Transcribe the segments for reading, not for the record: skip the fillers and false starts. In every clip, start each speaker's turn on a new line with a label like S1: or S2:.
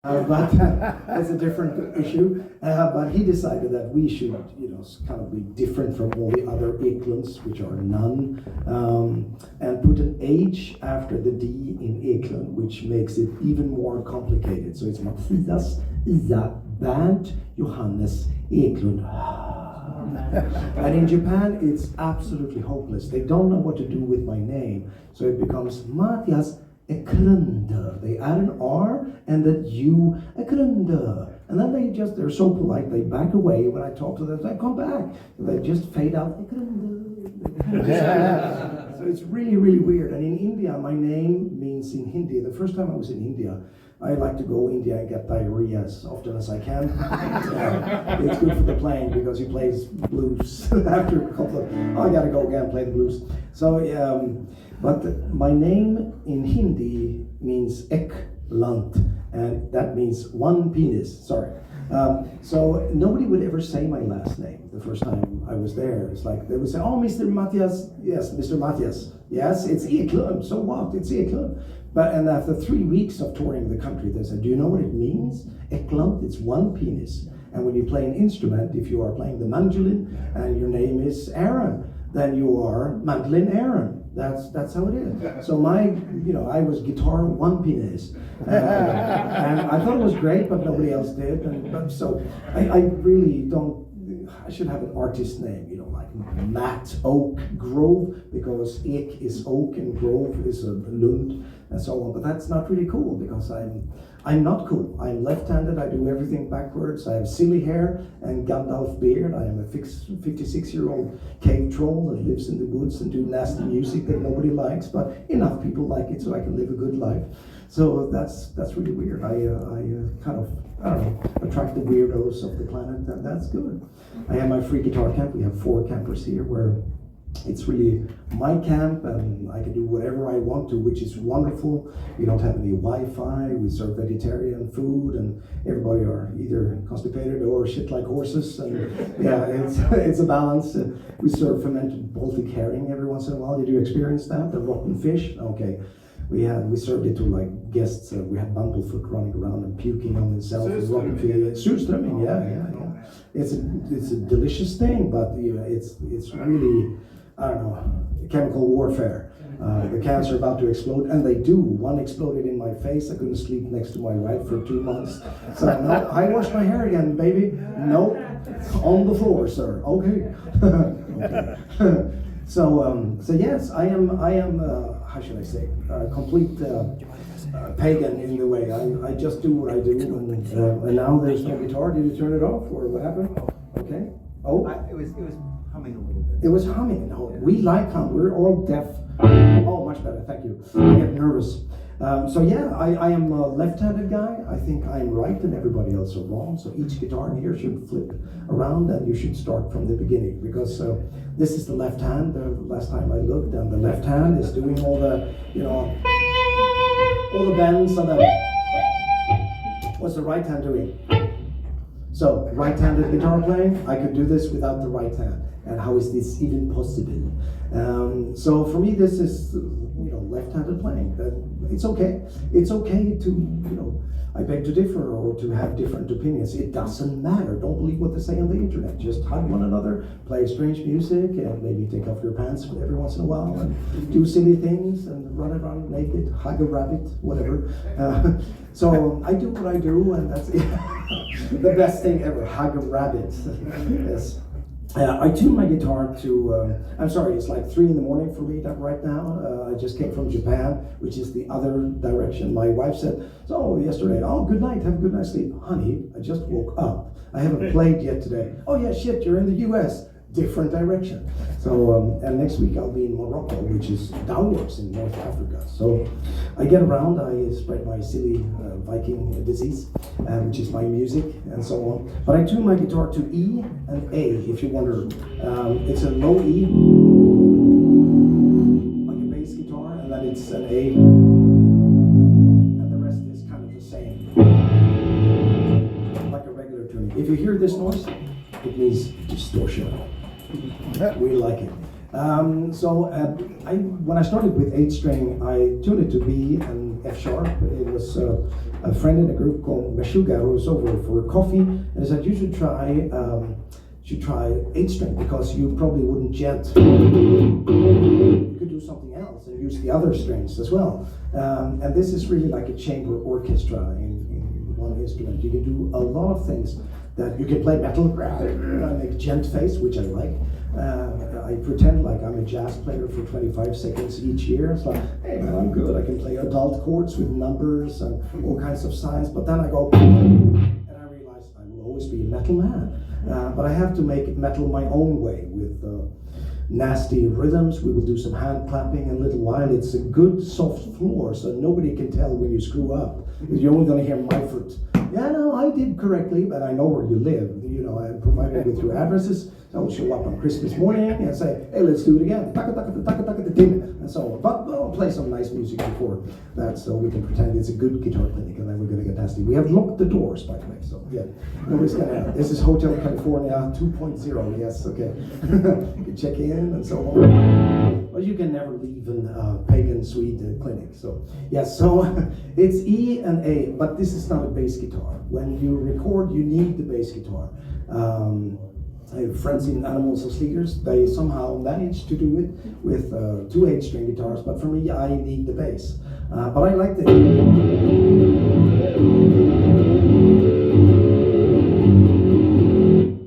S1: But that's a different issue. But he decided that we should, kind of be different from all the other Eklundhs, which are none, and put an H after the D in Eklundh, which makes it even more complicated. So it's Mattias, Isa, Bernd, Johannes, Eklundh. And in Japan, it's absolutely hopeless. They don't know what to do with my name, so it becomes Mattias Eklundh. They add an R and that U, Eklundh. And then they're so polite, they back away when I talk to them. They come back. They just fade out, Eklundh. So it's really, really weird. And in India, my name means in Hindi. The first time I was in India, I like to go India and get diarrhea as often as I can. It's good for the playing because he plays blues after a couple of, I gotta go again, play the blues. So, but my name in Hindi means Eklundh, and that means one penis, sorry. So nobody would ever say my last name the first time I was there. It's like they would say, oh, Mr. Mattias, yes, Mr. Mattias. Yes, it's Eklundh, so what, it's Eklundh. And after 3 weeks of touring the country, they said, do you know what it means? Eklundh, it's one penis. And when you play an instrument, if you are playing the mandolin and your name is Aaron, then you are mandolin Aaron. That's how it is. So I was guitar one penis. And I thought it was great, but nobody else did. So I really don't, I should have an artist name, like Matt Oak Grove, because Ek is oak and Grove is a Lund and so on. But that's not really cool because I'm not cool. I'm left-handed, I do everything backwards. I have silly hair and Gandalf beard. I am a 56-year-old cave troll that lives in the woods and do nasty music that nobody likes, but enough people like it so I can live a good life. So that's really weird. I kind of, I don't know, attract the weirdos of the planet, and that's good. I have my free guitar camp. We have 4 campers here where it's really my camp and I can do whatever I want to, which is wonderful. We don't have any Wi-Fi, we serve vegetarian food, and everybody are either constipated or shit like horses. And yeah, it's a balance. We serve fermented Baltic herring every once in a while. Did you experience that? The rotten fish? Okay. We served it to like guests. We had Bumblefoot running around and puking on himself. Surströmming, yeah. It's a delicious thing, but it's really, I don't know, chemical warfare. The cans are about to explode, and they do. One exploded in my face. I couldn't sleep next to my wife for 2 months. So no, I washed my hair again, baby. No, on the floor, sir. Okay. Okay. So yes, I am. How should I say? Complete pagan in the way. I just do what I do, and now there's no guitar. Did you turn it off, or what happened? Okay. Oh,
S2: it was humming a little bit.
S1: It was humming. No, we like hum. We're all deaf. Oh, much better. Thank you. I get nervous. So yeah, I am a left-handed guy. I think I'm right and everybody else are wrong. So each guitar in here should flip around and you should start from the beginning, because this is the left hand. The last time I looked, and the left hand is doing all the, all the bends and the. What's the right hand doing? So right-handed guitar playing, I could do this without the right hand. And how is this even possible? So for me, this is, left-handed playing. It's okay. It's okay to, I beg to differ or to have different opinions. It doesn't matter. Don't believe what they say on the internet. Just hug one another, play strange music, and maybe take off your pants every once in a while, and do silly things, and run around naked, hug a rabbit, whatever. So I do what I do, and that's the best thing ever. Hug a rabbit. Yes. I tune my guitar to, I'm sorry, it's like 3 a.m. for me right now. I just came from Japan, which is the other direction. My wife said, so yesterday, oh, good night, have a good night's sleep. Honey, I just woke up. I haven't played yet today. Oh yeah, shit, you're in the US. Different direction. So, and next week I'll be in Morocco, which is downwards in North Africa. So I get around, I spread my silly Viking disease, which is my music and so on. But I tune my guitar to E and A, if you wonder. It's a low E, like a bass guitar, and then it's an A, and the rest is kind of the same, like a regular tuning. If you hear this noise, it means distortion. We like it. When I started with 8-string, I tuned it to B, and F sharp. It was a friend in a group called Meshuga who was over for coffee, and he said you should try 8-string because you probably wouldn't gent. You could do something else and use the other strings as well. And this is really like a chamber orchestra in one instrument. You can do a lot of things. That you can play metal, I make gent face, which I like. I pretend like I'm a jazz player for 25 seconds each year. It's like, hey man, I'm good. I can play adult chords with numbers and all kinds of signs. But then I go, and I realize I will always be a metal man. But I have to make metal my own way with nasty rhythms. We will do some hand clapping in a little while. It's a good soft floor, so nobody can tell when you screw up. You're only going to hear my foot. Yeah, no, I did correctly, but I know where you live. You know, I provided with your addresses. So I will show up on Christmas morning and say, hey, let's do it again. And so on. But we'll play some nice music before that, so we can pretend it's a good guitar clinic, and then we're going to get nasty. We have locked the doors, by the way, so yeah. Nobody's going to. This is Hotel California 2.0. Yes, okay. You can check in and so on. But you can never leave a pagan Swede clinic. So yes, so it's E and A, but this is not a bass guitar. When you record, you need the bass guitar. I have friends in Animals as Leaders. They somehow managed to do it with 2 8-string guitars, but for me, I need the bass. But I like the.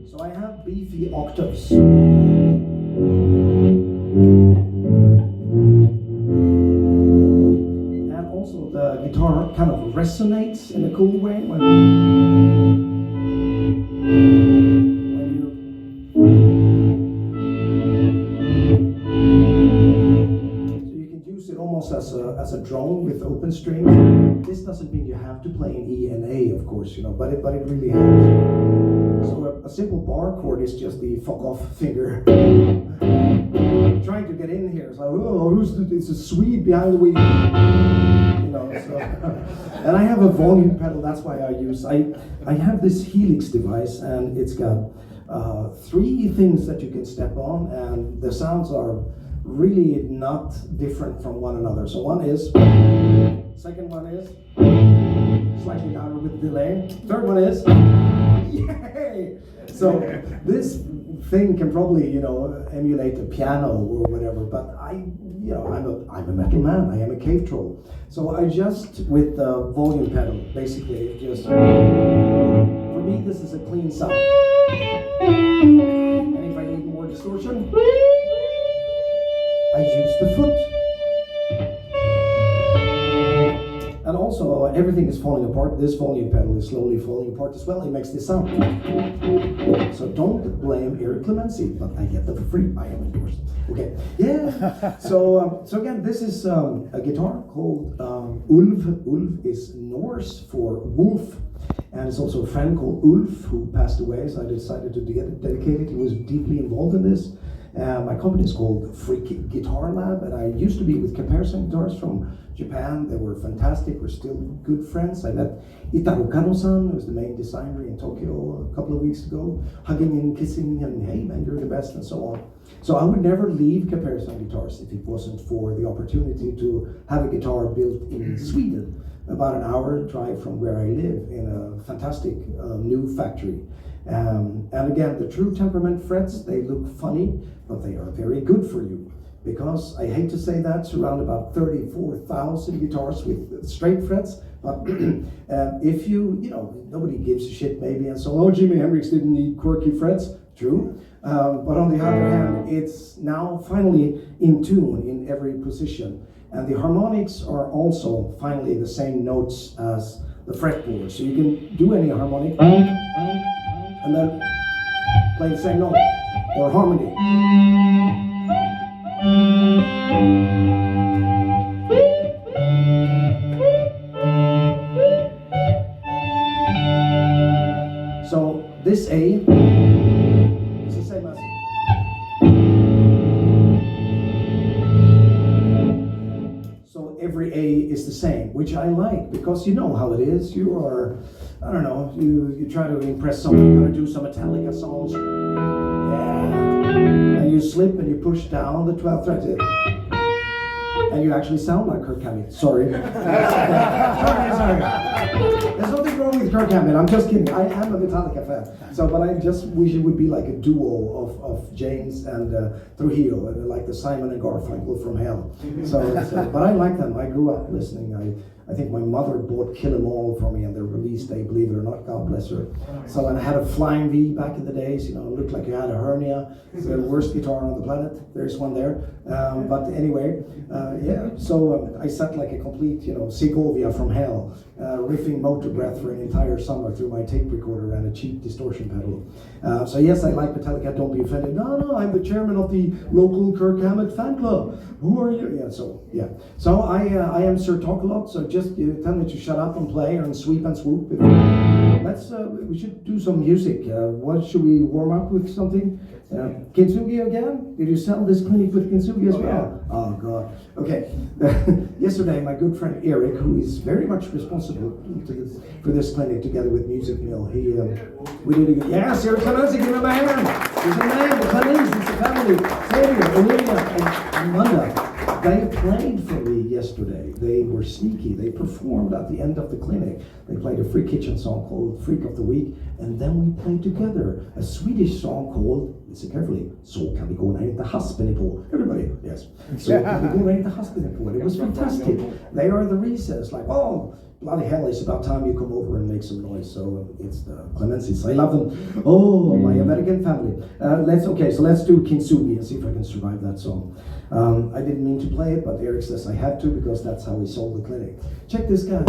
S1: So I have beefy octaves. And also the guitar kind of resonates in a cool way when as a drone with open strings. This doesn't mean you have to play in E and A, of course, you know, but it really helps. So a simple bar chord is just the fuck off finger. Trying to get in here, so it's a Swede behind the wheel, you know. So, and I have a volume pedal. That's why I have this Helix device, and it's got 3 things that you can step on, and the sounds are really not different from one another. So one is, second one is slightly louder with delay. Third one is, yay! So this thing can probably, you know, emulate a piano or whatever. But I'm a metal man. I am a cave troll. So I just with the volume pedal, basically, just for me this is a clean sound. And if I need more distortion, I use the foot. And also, everything is falling apart. This volume pedal is slowly falling apart as well. It makes this sound. So don't blame Eric Clemency, but I get them for free. I am endorsed. Okay, yeah. So again, this is a guitar called Ulv. Ulv is Norse for wolf. And it's also a friend called Ulf who passed away, so I decided to dedicate it. He was deeply involved in this. My company is called Freak Guitar Lab, and I used to be with comparison guitars from Japan. They were fantastic. We're still good friends. I met Itaro Kano-san, who was the main designer in Tokyo a couple of weeks ago, hugging and kissing, and hey man, you're the best, and so on. So I would never leave comparison guitars if it wasn't for the opportunity to have a guitar built in Sweden, about an hour drive from where I live, in a fantastic new factory. And again, the true temperament frets, they look funny, but they are very good for you. Because, I hate to say that, around about 34,000 guitars with straight frets, but if you nobody gives a shit maybe, and so, oh, Jimi Hendrix didn't need quirky frets, true. But on the other hand, it's now finally in tune in every position. And the harmonics are also finally the same notes as the fretboard. So you can do any harmonic, and then play the same note, or harmony. So this A is the same as. So every A is the same, which I like, because you know how it is. You are, I don't know, you try to impress someone, you're gonna do some Metallica songs. Yeah. And you slip and you push down the 12th fret. And you actually sound like Kirk Hammett. Sorry. Sorry. There's nothing wrong with Kirk Hammett. I'm just kidding. I am a Metallica fan. So, but I just wish it would be like a duo of James and Trujillo, like the Simon and Garfunkel from hell. But I like them. I grew up listening. I think my mother bought Kill 'Em All for me on their release day, believe it or not, God bless her. So, and I had a Flying V back in the days, it looked like you had a hernia. It's the worst guitar on the planet. There's one there. But anyway, so I sat like a complete, Segovia from hell, riffing Motor Breath for an entire summer through my tape recorder and a cheap distortion pedal. So yes, I like Metallica, don't be offended. No, I'm the chairman of the local Kirk Hammett fan club. Who are you? Yeah. So I am Sir Talk-A-Lot, so just tell me to shut up and play and sweep and swoop. We should do some music. What should we warm up with something? Kintsugi again? Did you sell this clinic with Kintsugi as well? Oh God. Okay. Yesterday, my good friend Eric, who is very much responsible for this clinic together with Music Mill, we did a good. Yes, Eric Clancy, give him a hand. He's a man. The Clancy's, it's a family. Xavier, Olivia, and Amanda. They played for me yesterday. They were sneaky. They performed at the end of the clinic. They played a Free Kitchen song called Freak of the Week, and then we played together a Swedish song called, listen carefully, Så kan vi gå ner inte haspen på. Everybody, yes. Så kan vi gå ner inte haspen på. It was fantastic. They are the reasons, like, oh, bloody hell, it's about time you come over and make some noise. So it's the Clemencies. I love them. Oh, my American family. Let's do Kintsugi and see if I can survive that song. I didn't mean to play it, but Eric says I have to because that's how we sold the clinic. Check this guy.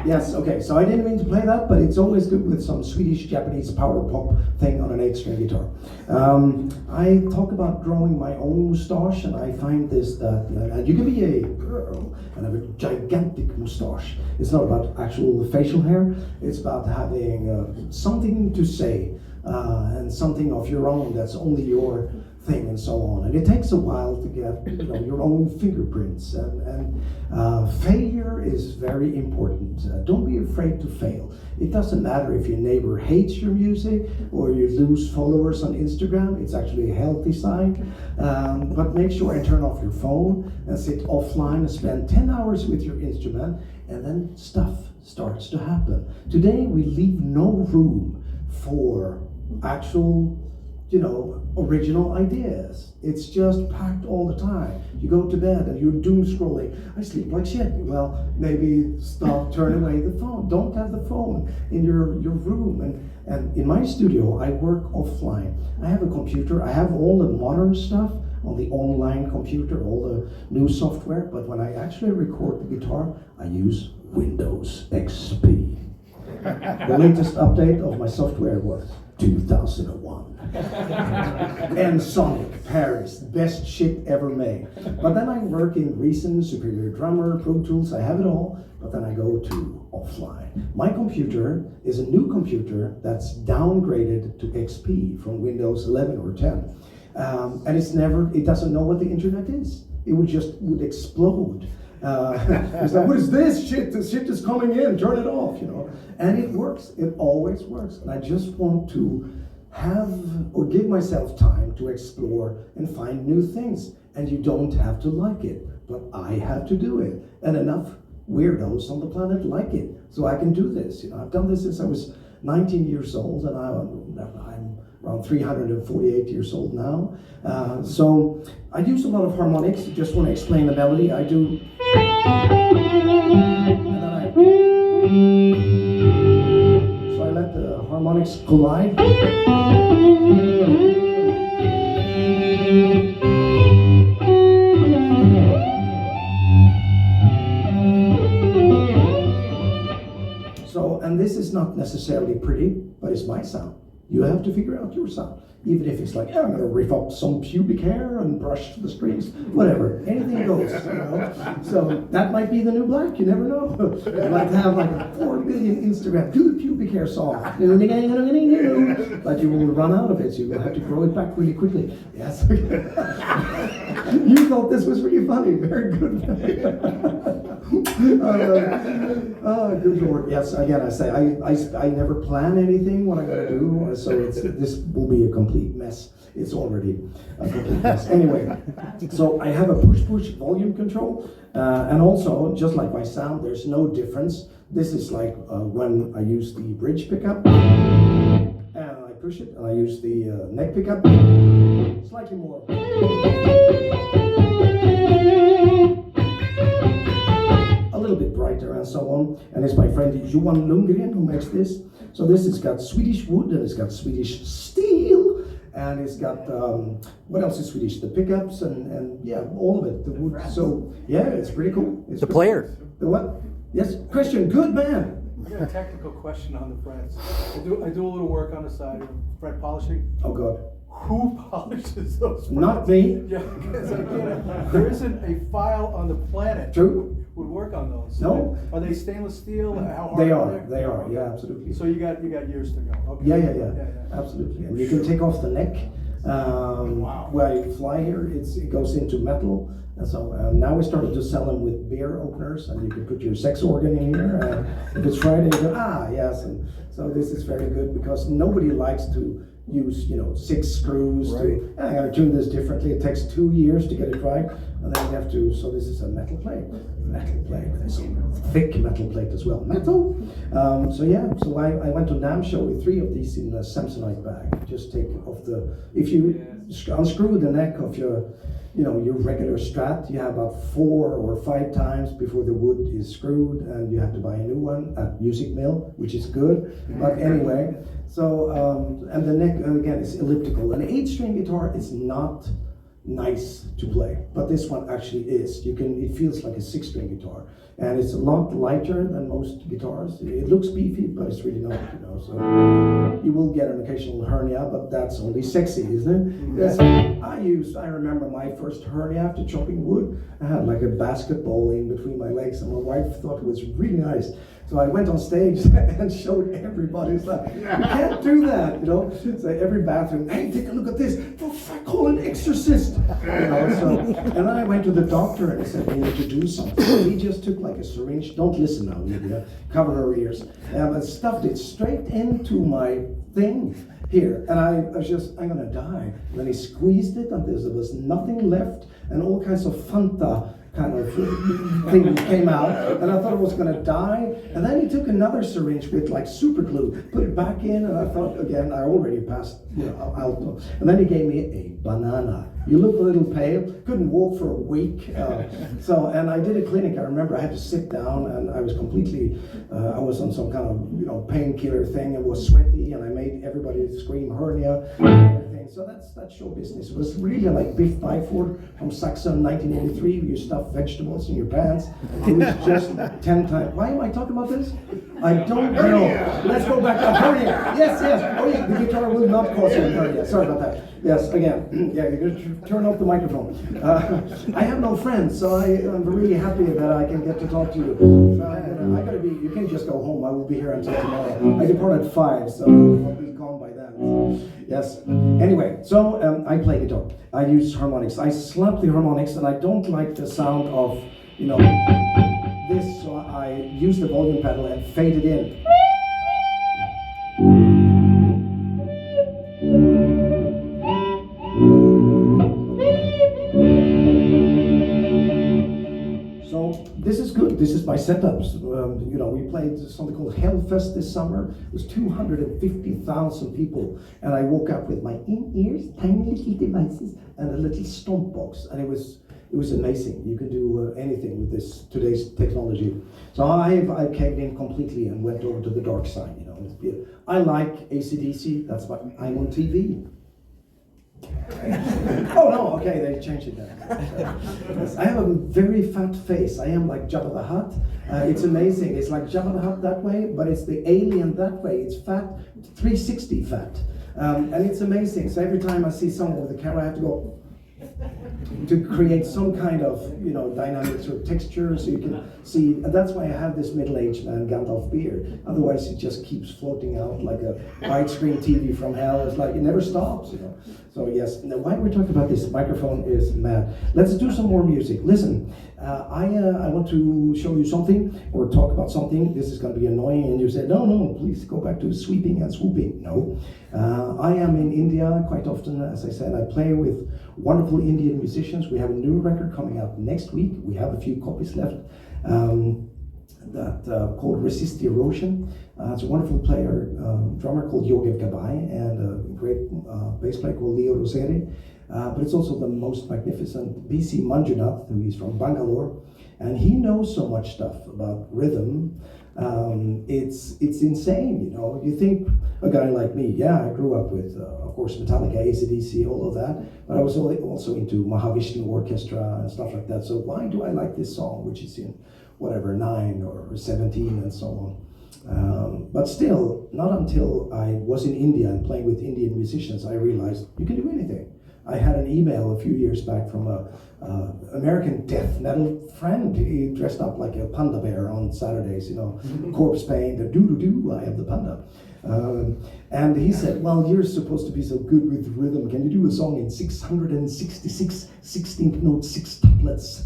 S1: Yes, okay, so I didn't mean to play that, but it's always good with some Swedish, Japanese power pop thing on an 8-string guitar. I talk about growing my own moustache, and I find this that, and you can be a girl and have a gigantic moustache. It's not about actual facial hair, it's about having something to say, and something of your own that's only your thing and so on. And it takes a while to get your own fingerprints, and failure is very important. Don't be afraid to fail. It doesn't matter if your neighbor hates your music or you lose followers on Instagram. It's actually a healthy sign. But make sure and turn off your phone and sit offline and spend 10 hours with your instrument, and then stuff starts to happen. Today we leave no room for actual original ideas. It's just packed all the time. You go to bed and you're doom scrolling. I sleep like shit. Well, maybe stop, turn away the phone. Don't have the phone in your room. And in my studio, I work offline. I have a computer. I have all the modern stuff on the online computer, all the new software. But when I actually record the guitar, I use Windows XP. The latest update of my software was 2001. And Sonic, Paris, best shit ever made. But then I work in Reason, Superior Drummer, Pro Tools, I have it all, but then I go to offline. My computer is a new computer that's downgraded to XP from Windows 11 or 10. And it doesn't know what the internet is. It would explode. It's like, what is this shit? This shit is coming in, turn it off, And it works, it always works. And I just want to have or give myself time to explore and find new things. And you don't have to like it, but I have to do it. And enough weirdos on the planet like it, so I can do this. I've done this since I was 19 years old, and I'm around 348 years old now. So I use a lot of harmonics. I just want to explain the melody. I do. So I let the harmonics collide. So, and this is not necessarily pretty, but it's my sound. You have to figure out your sound. Even if it's like, I'm going to riff up some pubic hair and brush the strings, whatever. Anything goes, So that might be the new black, you never know. I'd like to have like 4 million Instagram, do the pubic hair song. But you will run out of it, so you will have to grow it back really quickly. Yes. You thought this was really funny. Very good. Good Lord. Yes, again, I say, I never plan anything what I'm going to do, so this will be a complete mess. It's already a complete mess. Anyway, so I have a push-push volume control, and also, just like my sound, there's no difference. This is like when I use the bridge pickup, and I push it, and I use the neck pickup, slightly more. A little bit brighter and so on. And it's my friend Johan Lundgren who makes this. So this has got Swedish wood, and it's got Swedish steel, and it's got what else is Swedish? The pickups and yeah, all of it. The wood. So yeah, it's pretty cool. It's
S3: the player.
S1: The what? Yes, Christian, good man.
S2: I got a technical question on the frets. I do a little work on the side of fret polishing.
S1: Oh God.
S2: Who polishes those frets?
S1: Not me.
S2: Yeah, because there isn't a file on the planet.
S1: True.
S2: Would work on those.
S1: No.
S2: Are they stainless steel? How hard
S1: They
S2: are
S1: are. They are. Yeah, absolutely.
S2: So you got years to go. Okay.
S1: Yeah. Absolutely. And you can take off the neck.
S2: Wow.
S1: Where you fly here, it goes into metal. And so now we started to sell them with beer openers, and you can put your sex organ in here. And if it's Friday, you go, yes. And so this is very good because nobody likes to use 6 screws.
S3: Right.
S1: I gotta tune this differently. It takes 2 years to get it right, and then you have to. So this is a metal plate. It's a thick metal plate as well. Metal. So I went to NAMM show with 3 of these in a Samsonite bag. Just take off if you unscrew the neck of your regular Strat, you have about 4 or 5 times before the wood is screwed, and you have to buy a new one at Music Mill, which is good. But anyway, so and the neck again is elliptical. An 8-string guitar is not nice to play, but this one actually is. It feels like a 6-string guitar, and it's a lot lighter than most guitars. It looks beefy, but it's really not, so you will get an occasional hernia, but that's only sexy, isn't it? Yes. I remember my first hernia after chopping wood. I had like a basketball in between my legs, and my wife thought it was really nice. So I went on stage and showed everybody. It's like, you can't do that, So every bathroom, hey, take a look at this. Call an exorcist. So, and then I went to the doctor and I said, we need to do something. He just took like a syringe. Don't listen now, Lydia. Cover her ears. And stuffed it straight into my thing here. And I'm gonna die. And then he squeezed it until there was nothing left, and all kinds of Fanta kind of thing came out, and I thought I was going to die. And then he took another syringe with like super glue, put it back in, and I thought, again, I already passed out. And then he gave me a banana. You look a little pale, couldn't walk for a week. And I did a clinic. I remember I had to sit down, and I was completely, I was on some kind of painkiller thing, and was sweaty, and I made everybody scream hernia and everything. So that's show business. It was really like Biff Byford from Saxon 1983. You stuff vegetables in your pants. It was just 10 times. Why am I talking about this? I don't know. Let's go back to hernia. Yes. Oh yeah, the guitar will not cause you hernia. Sorry about that. Yes, again. Yeah, you're going to turn off the microphone. I have no friends, so I'm really happy that I can get to talk to you. So you can just go home. I will be here until tomorrow. I depart at 5, so I'll be gone by then. Yes. Anyway, so I play guitar. I use harmonics. I slap the harmonics, and I don't like the sound of, this, so I use the volume pedal and fade it in. So this is good. This is my setups. We played something called Hellfest this summer. It was 250,000 people, and I woke up with my in-ears, tiny little devices, and a little stomp box, and it was amazing. You can do anything with today's technology. So I came in completely and went over to the dark side. I like AC/DC. That's why I'm on TV. Oh no, okay, they changed it now. Yes, I have a very fat face. I am like Jabba the Hutt. It's amazing. It's like Jabba the Hutt that way, but it's the alien that way. It's fat, 360 fat. And it's amazing. So every time I see someone with a camera, I have to go to create some kind of dynamics or texture, so you can see. And that's why I have this middle-aged man Gandalf beard. Otherwise, it just keeps floating out like a widescreen TV from hell. It's like it never stops. So yes. Now, why we're talking about this microphone is mad. Let's do some more music. Listen, I want to show you something or talk about something. This is going to be annoying, and you say, no, please go back to sweeping and swooping. No, I am in India quite often. As I said, I play with wonderful Indian musicians. We have a new record coming out next week. We have a few copies left. Called Resist the Erosion. It's a wonderful player, drummer called Yogev Gabai, and a great bass player called Leo Roseri. But it's also the most magnificent B.C. Manjunath, who is from Bangalore, and he knows so much stuff about rhythm. It's insane, You think a guy like me, I grew up with, of course, Metallica, AC/DC, all of that, but I was also into Mahavishnu Orchestra and stuff like that. So why do I like this song, which is in whatever 9 or 17 and so on? But still, not until I was in India and playing with Indian musicians, I realized you can do anything. I had an email a few years back from a American death metal friend. He dressed up like a panda bear on Saturdays, corpse paint, doo-doo-doo, I am the panda. And he said, well, you're supposed to be so good with rhythm. Can you do a song in 666 16th note sextuplets?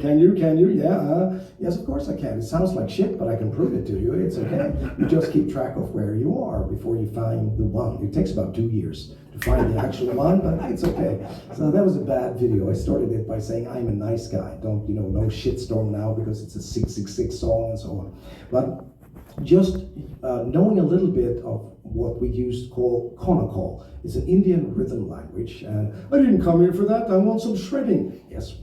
S1: Can you? Yeah. Yes, of course I can. It sounds like shit, but I can prove it to you. It's okay. You just keep track of where you are before you find the one. It takes about 2 years to find the actual one, but it's okay. So that was a bad video. I started it by saying I'm a nice guy. Don't, no shitstorm now because it's a 666 song and so on. But just knowing a little bit of what we used to call Konakol. It's an Indian rhythm language, and I didn't come here for that. I want some shredding. Yes,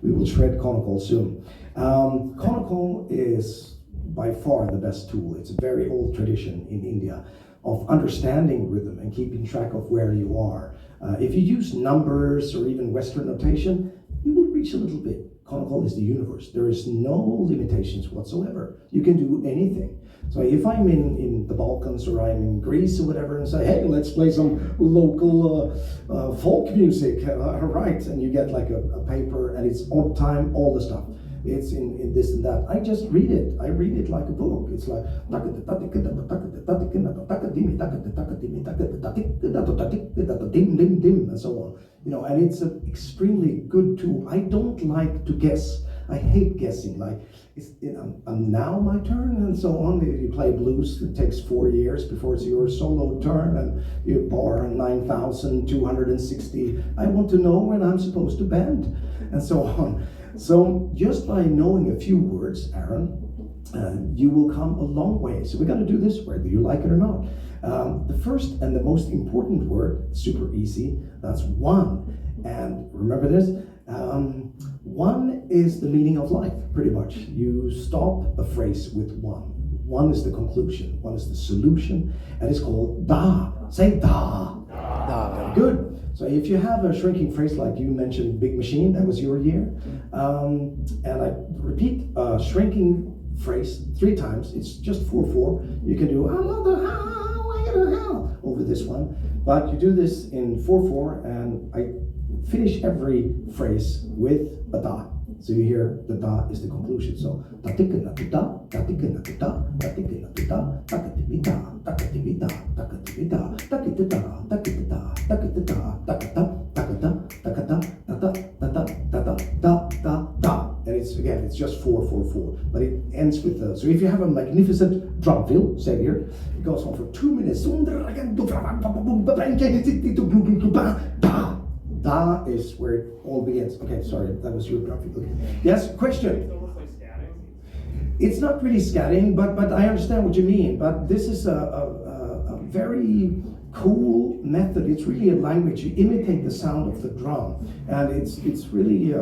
S1: we will shred Konakol soon. Konakol is by far the best tool. It's a very old tradition in India of understanding rhythm and keeping track of where you are. If you use numbers or even Western notation, you will reach a little bit. Conical is the universe. There is no limitations whatsoever. You can do anything. So if I'm in the Balkans or I'm in Greece or whatever and say, hey, let's play some local folk music, right? And you get like a paper and it's on time, all the stuff. It's in this and that. I just read it. I read it like a book. It's like and so on. You know, and it's an extremely good tool. I don't like to guess. I hate guessing. Like, now my turn and so on. If you play blues, it takes 4 years before it's your solo turn, and you bar 9,260. I want to know when I'm supposed to bend, and so on. So just by knowing a few words, Aaron, you will come a long way. So we're going to do this whether you like it or not. The first and the most important word, super easy, that's one. And remember this, one is the meaning of life, pretty much. You stop a phrase with one. One is the conclusion, one is the solution, and it's called da. Say da. Da. Good. So if you have a shrinking phrase like you mentioned, big machine, that was your year, and I repeat shrinking phrase 3 times, it's just 4/4. You can do over this one, but you do this in 4/4, and I finish every phrase with a da. So you hear the da is the conclusion. So and it's just 4/4/4, but it ends with the. So if you have a magnificent drum fill, say here, it goes on for 2 minutes. Da is where it all begins. Okay, sorry, that was your drum fill. Okay. Yes, question.
S3: It's almost like scatting.
S1: It's not really scatting, but I understand what you mean. But this is a very cool method. It's really a language. You imitate the sound of the drum, and it's really.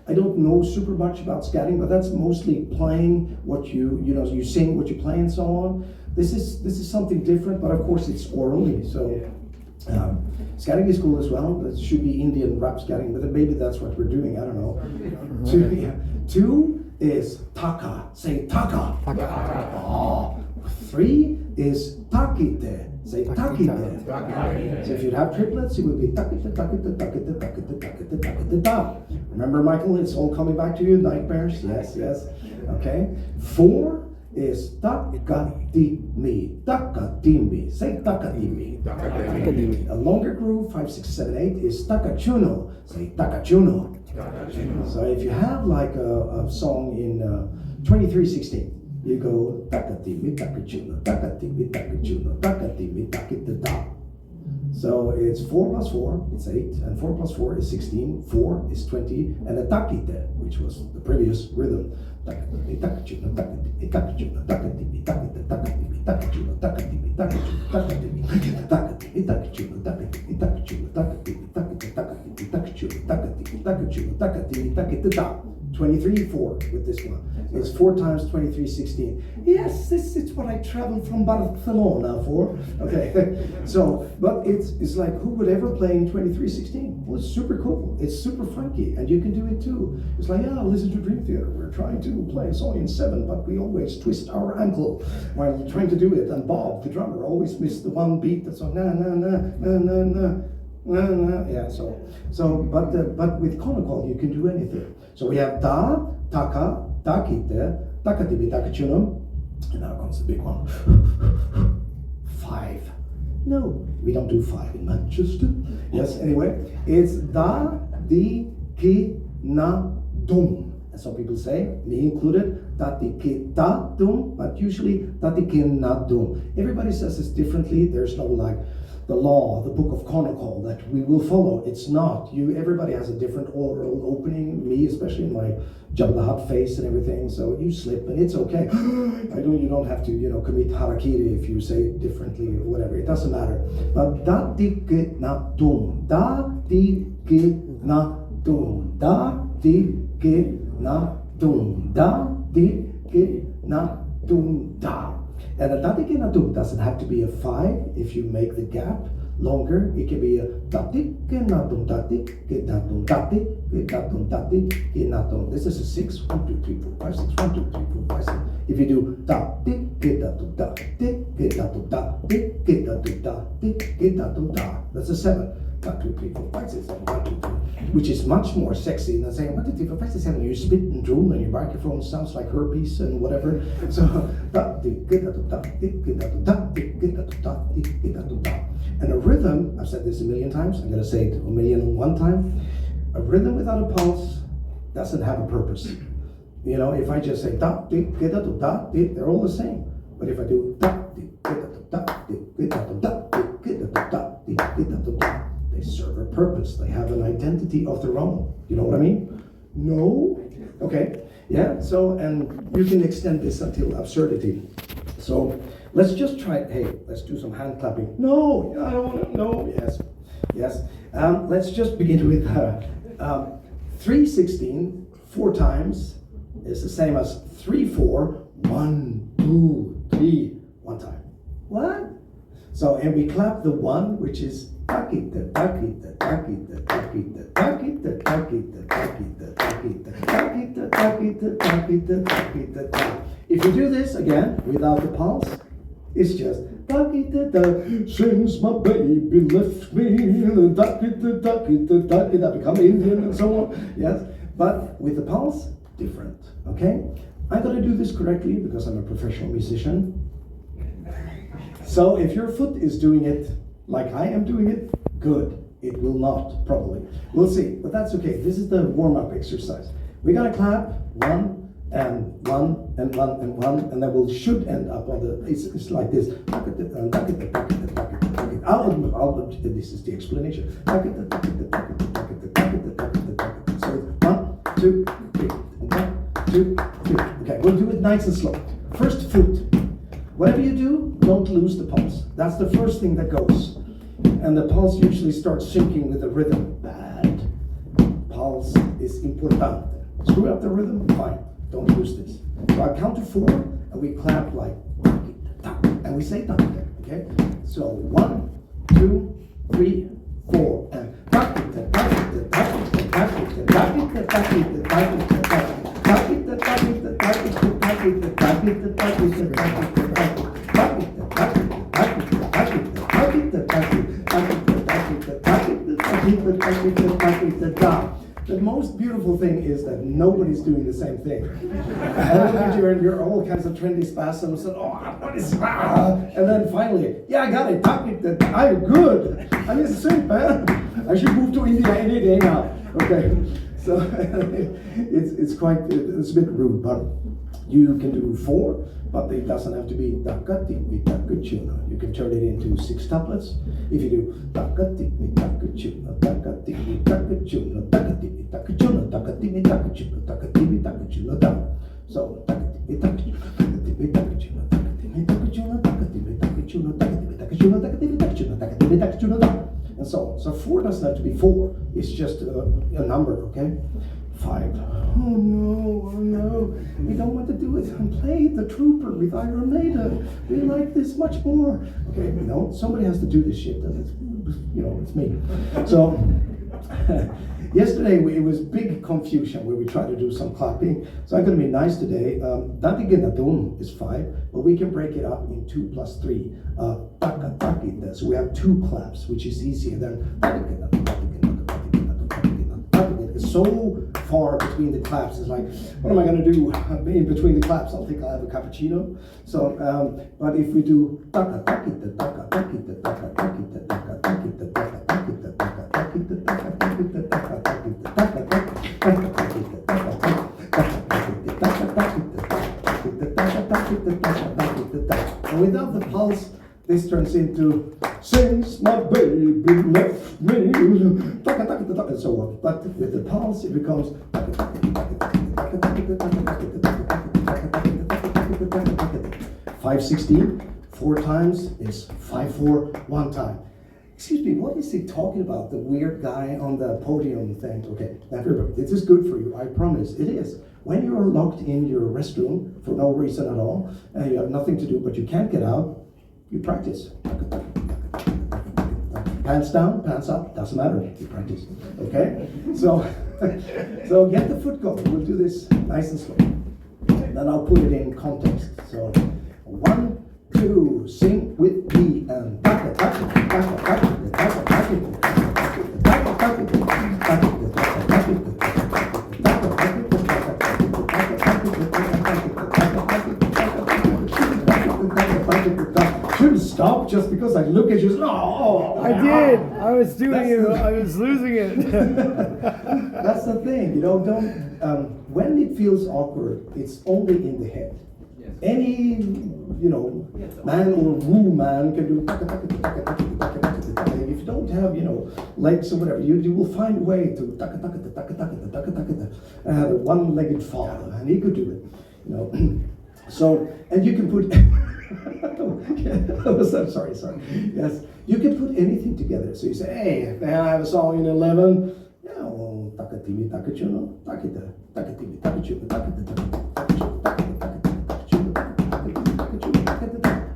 S1: I don't know super much about scatting, but that's mostly playing what you sing what you play and so on. This is something different, but of course it's orally. So. Scatting is cool as well. That should be Indian rap scatting, but maybe that's what we're doing. I don't know. 2 is taka. Say taka. Oh. 3 is takite. Say takite. So if you have triplets, it would be takite, takite, takite, takite, takite, takite, ta. Remember, Michael, it's all coming back to you. Nightmares. Yes. Okay. 4 is takatimi. Takatimi. Say takatimi.
S3: Takatimi.
S1: A longer groove, 5, 6, 7, 8 is takachuno. Say takachuno. So if you have like a song in 2316, you go takatimi, takachuno, takatimi, takachuno, takatimi, takitata. So it's 4 plus 4, it's 8, and 4 plus 4 is 16, 4 is 20, and a takite, which was the previous rhythm. Takatimi, takachuno, takatimi, takachuno, takatimi, takite, takatimi, takachuno, takatimi, takachuno, takatimi, takatimi, takachuno, takatimi, takachuno, takatimi, takite, takatimi, takachuno, takatimi, takachuno, takatimi, takitata. 23/4 with this one. It's 4 times 23/16. Yes, this is what I traveled from Barcelona for. Okay, so but it's like, who would ever play in 23/16? Well, it's super cool. It's super funky, and you can do it too. It's like, yeah, listen to Dream Theater. We're trying to play a song in 7, but we always twist our ankle while trying to do it. And Bob, the drummer, always missed the one beat. That's like na na na na na na. Yeah, but with conical you can do anything. So we have da, taka, takite, takatibi, takachunum, and now comes the big one. 5. No, we don't do 5 in Manchester. Yes, anyway, it's da, di, ki, na, dum. As some people say, me included, dati ki ta dum, but usually dati ki na dum. Everybody says this differently. There's no like the law, the book of conical that we will follow. It's not. Everybody has a different oral opening, me especially in my Jabba the Hutt face and everything, so you slip and it's okay. You don't have to, commit harakiri if you say it differently or whatever. It doesn't matter. But da di ki na dum, da di ki na dum, da di ki na dum, da di ki na dum da. And a da di ki na dum doesn't have to be a 5 if you make the gap longer. It can be a tati, genatum tati, genatum tati, genatum tati, genatum. This is a 6, 1, 2, 3, 4, 5, 6, 1, 2, 3, 4, 5, 6. If you do tati, genatum tati, genatum tati, genatum tati, genatum ta, that's a 7. 1, 2, 3, 4, 5, 6, 7, 1, 2, 3. Which is much more sexy than saying 1, 2, 3, 4, 5, 6, 7. You spit and drool and your microphone sounds like herpes and whatever. So and a rhythm, I've said this a million times, I'm gonna say it a million and one time. A rhythm without a pulse doesn't have a purpose. You know, if I just say da, di, da, da, di, they're all the same. But if I do da, di, da, da, di, da, da, di, da, da, di, da, they serve a purpose. They have an identity of their own. You know what I mean? No? Okay. Yeah. So, and you can extend this until absurdity. So let's just try. Hey, let's do some hand clapping. No, I don't want to. No. Yes. Yes. Let's just begin with 3/16 4 times is the same as 3/4 1 2 3 1 time. What? So, and we clap the 1, which is if you do this again without the pulse, it's just since my baby left me, that become Indian and so on. Yes, but with the pulse, different. Okay, I gotta do this correctly because I'm a professional musician. So if your foot is doing it like I am doing it, good. It will not, probably. We'll see, but that's okay. This is the warm-up exercise. We're gonna clap 1 and 1 and 1 and 1, and then we should end up on the, it's like this. This is the explanation. So 1, 2, 3, 1, 2, 3. Okay, we'll do it nice and slow. First foot. Whatever you do, don't lose the pulse. That's the first thing that goes. And the pulse usually starts syncing with the rhythm. Bad. Pulse is important. Screw up the rhythm, fine. Don't lose this. So I count to 4, and we clap like, and we say that, okay? So 1, 2, 3, 4, and 1. The most beautiful thing is that nobody's doing the same thing. You're all kinds of trendy spasms and what is and then finally, yeah, I got it. I'm good. I need to sing, man. I should move to India any day now. Okay, so it's a bit rude, but you can do 4. But it doesn't have to be you can turn it into 6 couplets. If you do so and so 4 doesn't have to be 4. It's just a number, okay? 5. Oh no, we don't want to do it. Play the trooper with Iron Maiden. We like this much more. Okay, no, somebody has to do this shit. It's me. So, yesterday it was big confusion where we tried to do some clapping. So I'm going to be nice today. Datigenadum is 5, but we can break it up in 2 plus 3. So we have 2 claps, which is easier than so far between the claps. It's like, what am I going to do in between the claps? I'll think I'll have a cappuccino. So, but if we do 'Cause without the pulse, this turns into since my baby left me, and so on. But with the pulse, it becomes 5/16, 4 times is 5/4, 1 time. Excuse me, what is he talking about? The weird guy on the podium thing. Okay, now this is good for you, I promise. It is. When you're locked in your restroom for no reason at all, and you have nothing to do but you can't get out, you practice. Pants down, pants up, doesn't matter. You practice. Okay? So, so get the foot going. We'll do this nice and slow. And then I'll put it in context. So 1, 2, sing with me and shouldn't stop just because I look at you. Oh,
S3: I did. I was doing it. I was losing it.
S1: That's the thing, you know. Don't when it feels awkward, it's only in the head.
S2: Yes.
S1: Any, you know, man or woman can do. If you don't have, you know, legs or whatever, you will find a way to the one-legged father, and he could do it, you know. So, and you can put. sorry. Yes, you can put anything together. So you say, hey, I have a song in 11. Yeah, well, takatimi takachuno, takita, takatimi takachuno, takita, takachuno,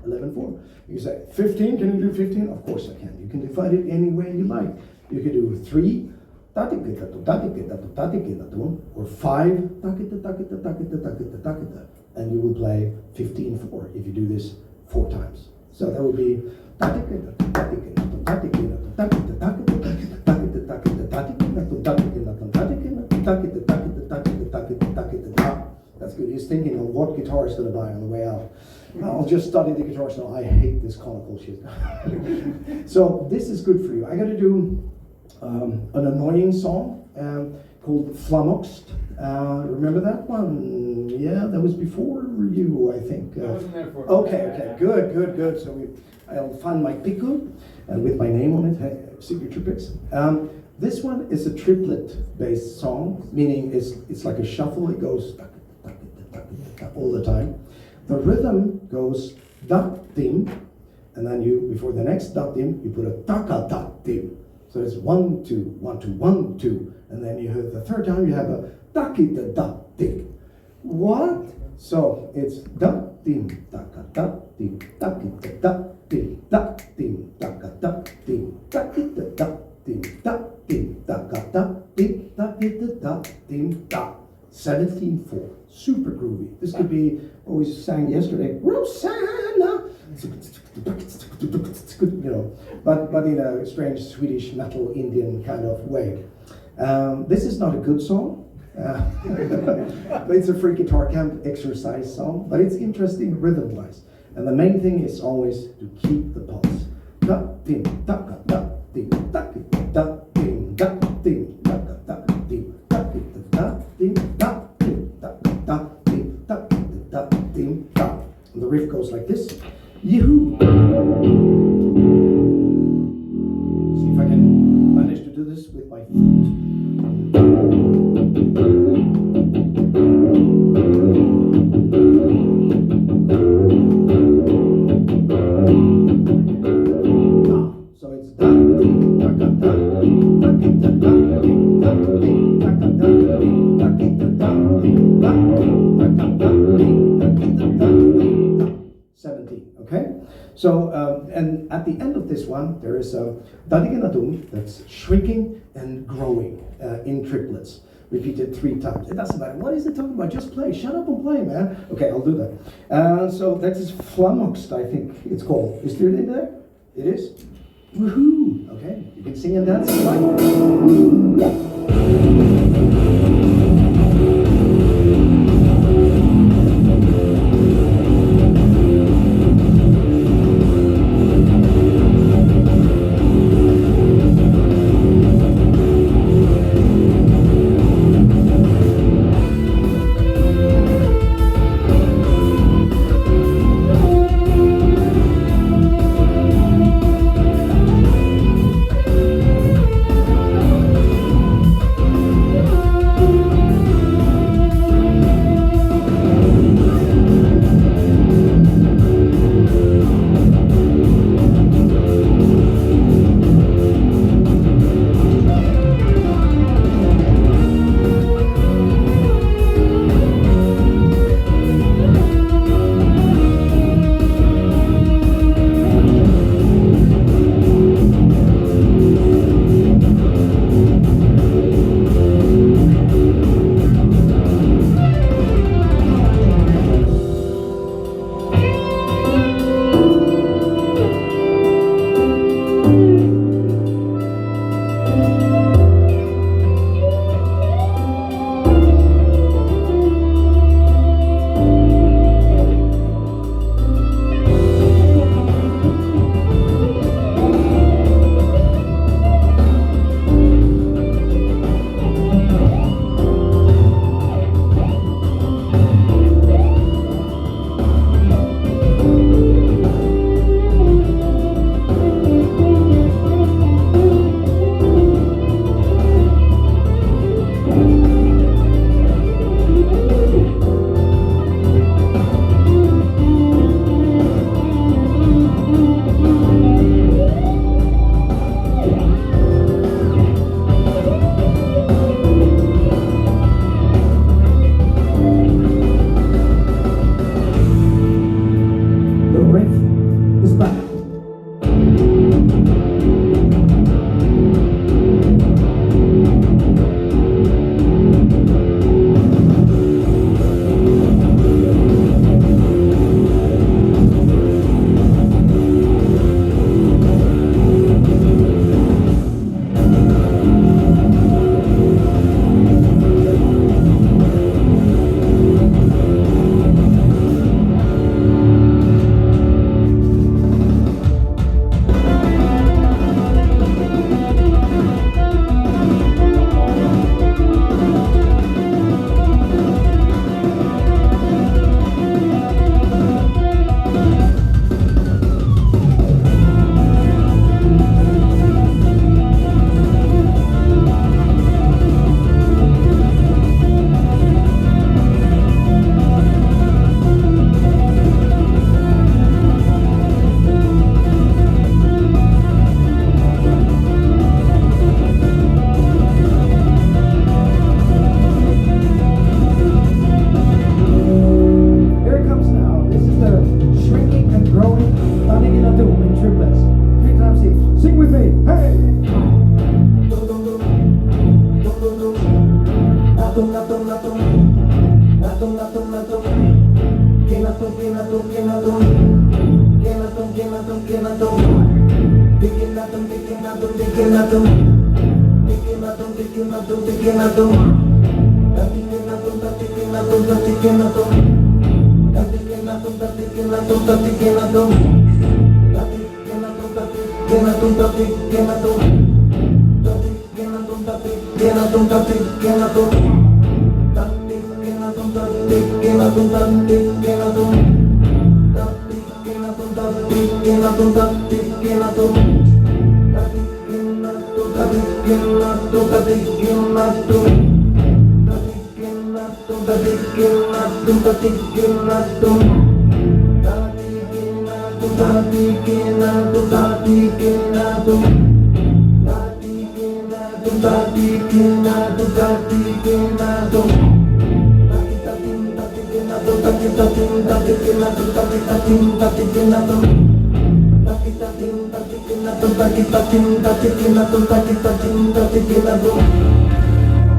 S1: 11/4. You say 15. Can you do 15? Of course I can. You can divide it any way you like. You can do 3. Or 5. And you will play 15/4 if you do this 4 times. So that would be that's good. He's thinking of what guitar he's going to buy on the way out. I'll just study the guitars now. I hate this conical shit. So this is good for you. I got to do an annoying song called Flummoxed. Remember that one? Yeah, that was before you, I think.
S3: I wasn't there for it.
S1: Okay, good. So I'll find my pico with my name on it, signature picks. This one is a triplet-based song, meaning it's like a shuffle. It goes all the time. The rhythm goes da-dim, and then you, before the next da-dim, you put a taka-da-dim. So it's 1, 2, 1, 2, 1, 2, and then you have the third time you have a taki-da-da-dim. What? So it's da-dim, taka-da-dim, taki-da-da-dim, da-dim, taka-da-dim, taki-da-da-dim, da-dim, taka-da-dim, taki-da-da-dim, da. 17/4, super groovy. This could be what we sang yesterday, Rosanna. You know, but in a strange Swedish metal Indian kind of way. This is not a good song, but it's a free guitar camp exercise song. But it's interesting rhythm-wise, and the main thing is always to keep the pulse. Da dim da da dim da da dim da dim da da dim da da dim da dim da da dim da da dim da. And the riff goes like this. Yahoo! See if I can manage to do this with my feet. So it's da ding da da da da ding da da ding da ding da da ding da ding da da ding da ding da da ding da da ding. 17, okay? So, and at the end of this one, there is a dadigenatum that's shrinking and growing in triplets, repeated 3 times. It doesn't matter. What is it talking about? Just play. Shut up and play, man. Okay, I'll do that. So that is Flummoxed, I think it's called. Is there in there? It is? Woohoo! Okay, you can sing and dance.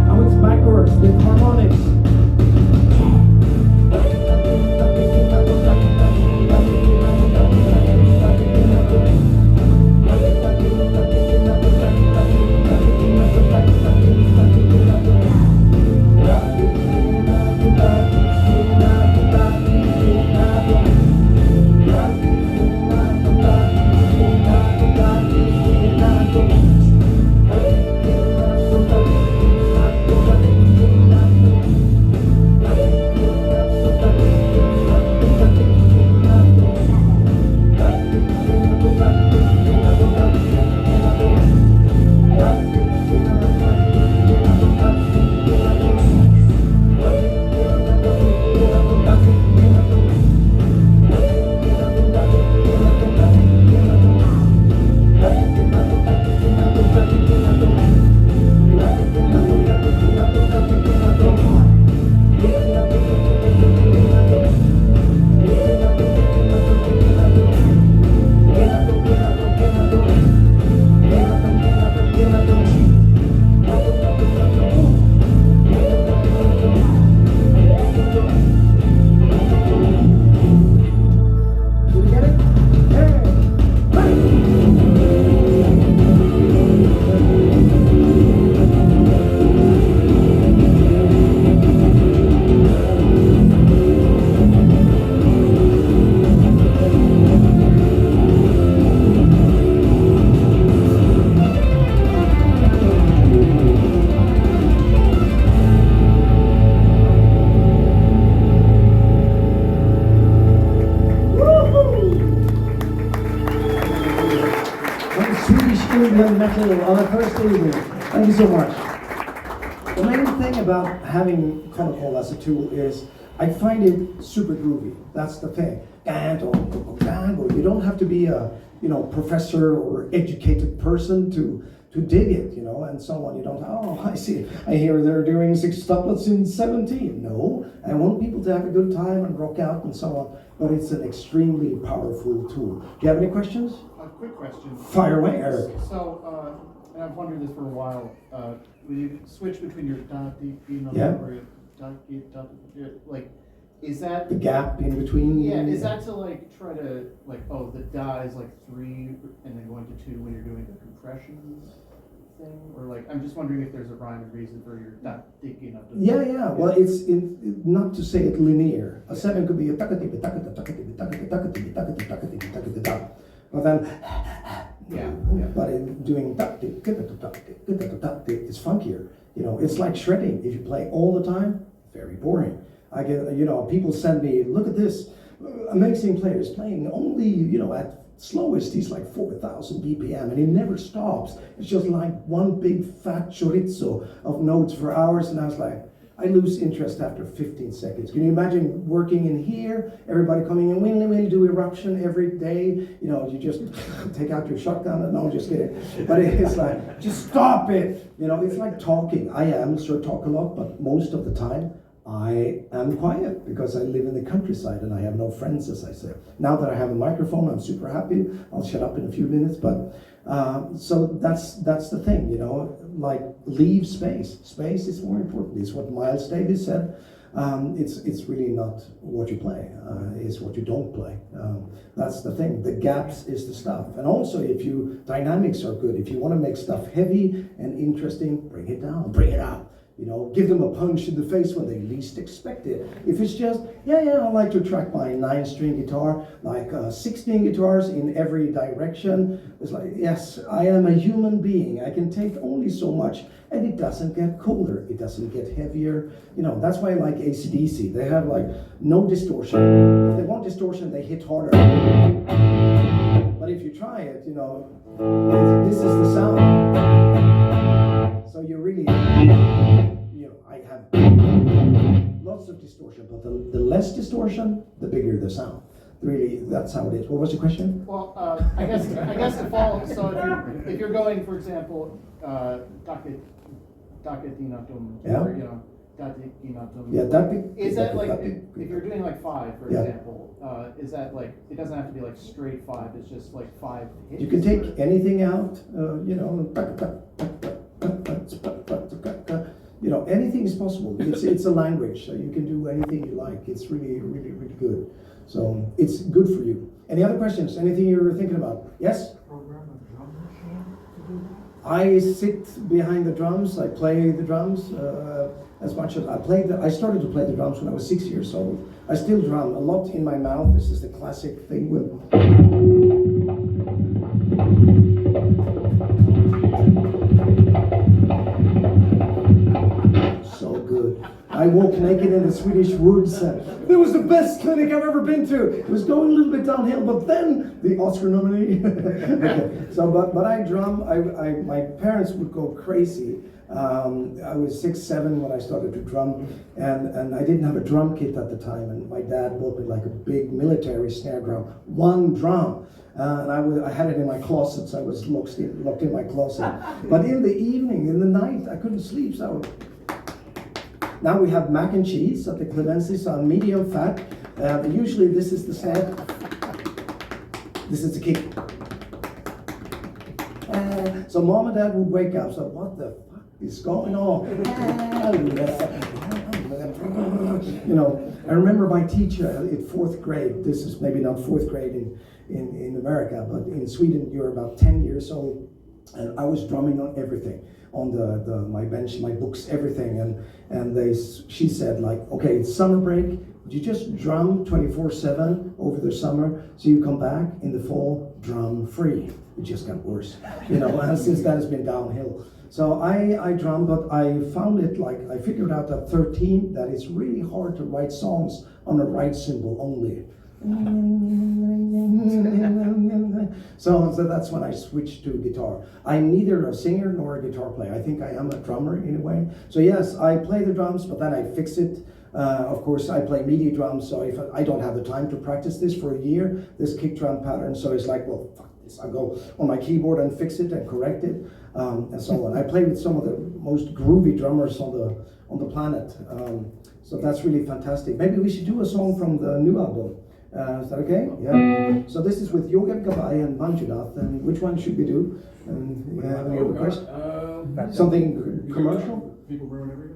S1: Now it's backwards with harmonics. Eklundh metal on the first evening. Thank you so much. The main thing about having color call as a tool is I find it super groovy. That's the thing. You don't have to be a professor or educated person to dig it, and so on. You don't, I see, I hear they're doing 6 couplets in 17. No, I want people to have a good time and rock out and so on, but it's an extremely powerful tool. Do you have any questions?
S4: A quick question.
S1: Fire away, Eric.
S4: So, and I've wondered this for a while, when you switch between your
S1: Yeah.
S4: or your like, is that...
S1: The gap in between?
S4: Yeah, is that to try to, the da is 3 and then going to 2 when you're doing the compression thing? Or I'm just wondering if there's a rhyme and reason for your da.
S1: Yeah. Well, it's not to say it linear. A 7 could be a but then
S4: Yeah.
S1: but in doing it's funkier. It's like shredding. If you play all the time, very boring. I get people send me, look at this amazing players playing only at slowest he's 4,000 BPM and he never stops. It's just like one big fat chorizo of notes for hours, and I was like, I lose interest after 15 seconds. Can you imagine working in here, everybody coming in, we do eruption every day, you just take out your shotgun, and no, I'm just kidding. But it's like, just stop it. It's like talking. I am sure talk a lot, but most of the time, I am quiet because I live in the countryside and I have no friends, as I say. Now that I have a microphone, I'm super happy. I'll shut up in a few minutes, but so that's the thing, leave space. Space is more important. It's what Miles Davis said. It's really not what you play, it's what you don't play. That's the thing. The gaps is the stuff. And also, if you dynamics are good, if you want to make stuff heavy and interesting, bring it down, bring it up. You know, give them a punch in the face when they least expect it. If it's just, I like to track my 9-string guitar, like 16 guitars in every direction. It's like, yes, I am a human being. I can take only so much, and it doesn't get cooler. It doesn't get heavier. You know, that's why I like AC/DC. They have like no distortion. If they want distortion, they hit harder. But if you try it, you know, this is the sound. So you really, I have lots of distortion, but the less distortion, the bigger the sound. Really, that's how it is. What was the question?
S4: Well, I guess to follow. So if you're going, for example, Dake Dinatum,
S1: Yeah.
S4: or Dake Dinatum.
S1: Yeah, that be.
S4: Is that like
S1: that be-
S4: if you're doing like 5, for
S1: Yeah.
S4: example? Is that like it doesn't have to be like straight 5? It's just like 5 hits.
S1: You can take anything out. Anything is possible. It's a language, so you can do anything you like. It's really, really, really good. So it's good for you. Any other questions? Anything you're thinking about? Yes?
S5: Program a drum machine to do that?
S1: I sit behind the drums. I play the drums as much as I started to play the drums when I was 6 years old. I still drum a lot in my mouth. This is the classic thing with. So good. I walk naked in the Swedish woods. It was the best clinic I've ever been to. It was going a little bit downhill, but then the Oscar nominee. Okay. So, but I drum. My parents would go crazy. I was 6, 7 when I started to drum, and I didn't have a drum kit at the time. And my dad bought me like a big military snare drum, one drum. And I had it in my closet, so I was locked in my closet. But in the evening, in the night, I couldn't sleep. So now we have mac and cheese at the Clemence's on medium fat. Usually this is the snare. This is the kick. So mom and dad would wake up. So what the fuck is going on? I remember my teacher in 4th grade. This is maybe not 4th grade in America, but in Sweden you're about 10 years old, and I was drumming on everything, on my bench, my books, everything, and she said like, okay, it's summer break. You just drum 24/7 over the summer, so you come back in the fall drum free. It just got worse, and since then it's been downhill. So I drum, but I found it I figured out at 13 that it's really hard to write songs on a right cymbal only. So that's when I switched to guitar. I'm neither a singer nor a guitar player. I think I am a drummer in a way. So yes, I play the drums, but then I fix it. Of course, I play MIDI drums, so if I don't have the time to practice this for a year, this kick drum pattern, so it's like, well, fuck this. I go on my keyboard and fix it and correct it, and so on. I play with some of the most groovy drummers on the planet, so that's really fantastic. Maybe we should do a song from the new album. Is that okay? Yeah. So this is with Yogev Gabay and Manjunath, and which one should we do? And you have any request? Something commercial?
S5: People ruin everything.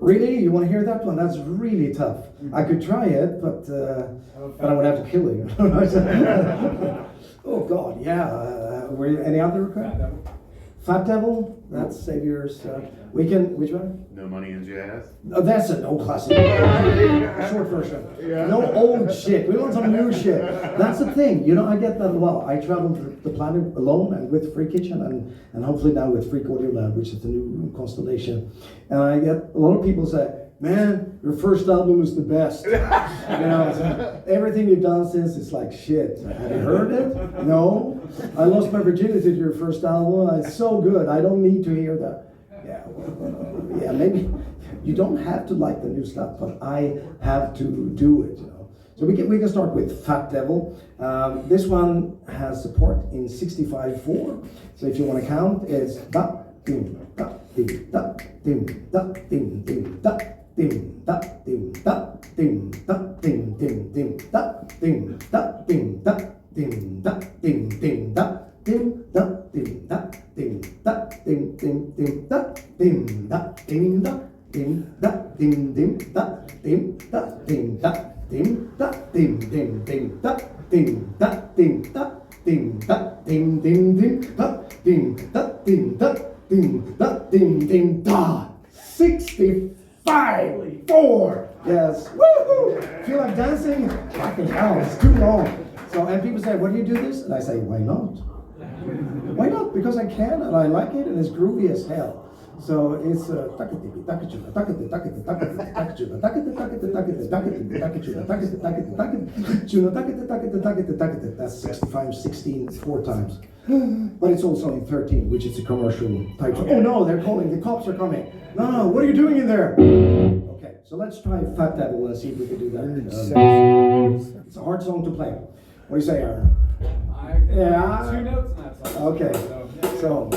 S1: Really? You want to hear that one? That's really tough. I could try it, but I would have to kill you. Oh God, yeah. Any other request? Fat Devil? That's Savior's. We can. Which one?
S6: No Money in Jazz.
S1: Oh, that's an old classic. Short version. No old shit. We want some new shit. That's the thing. I get that a lot. I travel the planet alone and with Free Kitchen and hopefully now with Freak Audio Lab, which is the new constellation. And I get a lot of people say, man, your first album is the best. So everything you've done since is like shit. Have you heard it? No. I lost my virginity to your first album. It's so good. I don't need to hear that. Yeah, maybe you don't have to like the new stuff, but I have to do it. So we can start with Fat Devil. This one has support in 65/4. So if you want to count, it's da dim da dim da dim da dim dim da dim da dim da dim da dim dim dim da dim da dim da dim da dim dim da dim da dim da dim da dim dim dim da dim da dim da dim da dim dim da dim da dim da dim da dim dim dim da dim da dim da dim da dim dim dim da dim da dim da dim da dim dim da 65 4 yes woohoo feel like dancing fucking hell it's too long so and people say what do you do this and I say why not because I can and I like it and it's groovy as hell so it's that's 65 16 4 times but it's also in 13 which is a commercial type oh no they're calling the cops are coming no what are you doing in there okay so let's try Fat Devil and see if we can do that it's a hard song to play what do you say Aaron yeah
S6: 2 notes in that song.
S1: okay so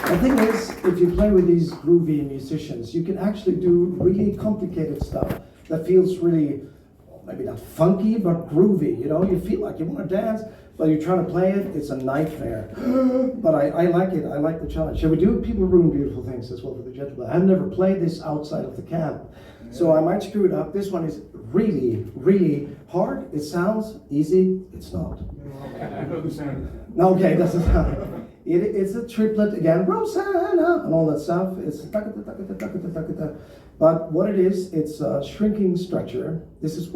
S1: The thing is, if you play with these groovy musicians, you can actually do really complicated stuff that feels really, maybe not funky, but groovy. You know, you feel like you want to dance, but you're trying to play it, it's a nightmare. But I like it, I like the challenge. Shall we do People Ruin Beautiful Things as well for the gentlemen? I've never played this outside of the camp, so I might screw it up. This one is really, really hard. It sounds easy, it's not.
S5: It doesn't sound.
S1: No, okay, it doesn't sound. It's a triplet again, Rosanna, and all that stuff. It's but what it is, it's a shrinking structure. This is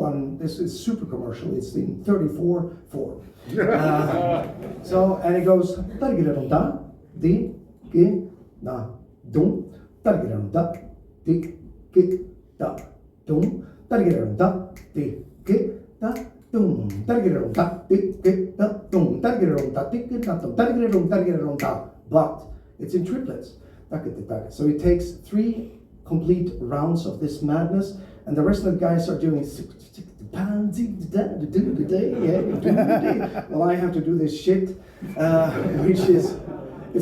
S1: super commercial. It's the 34/4. So, and it goes da di gi na dum da di gi da dum da di gi da dum but it's in triplets. So it takes 3 complete rounds of this madness, and the rest of the guys are doing well, I have to do this shit, which is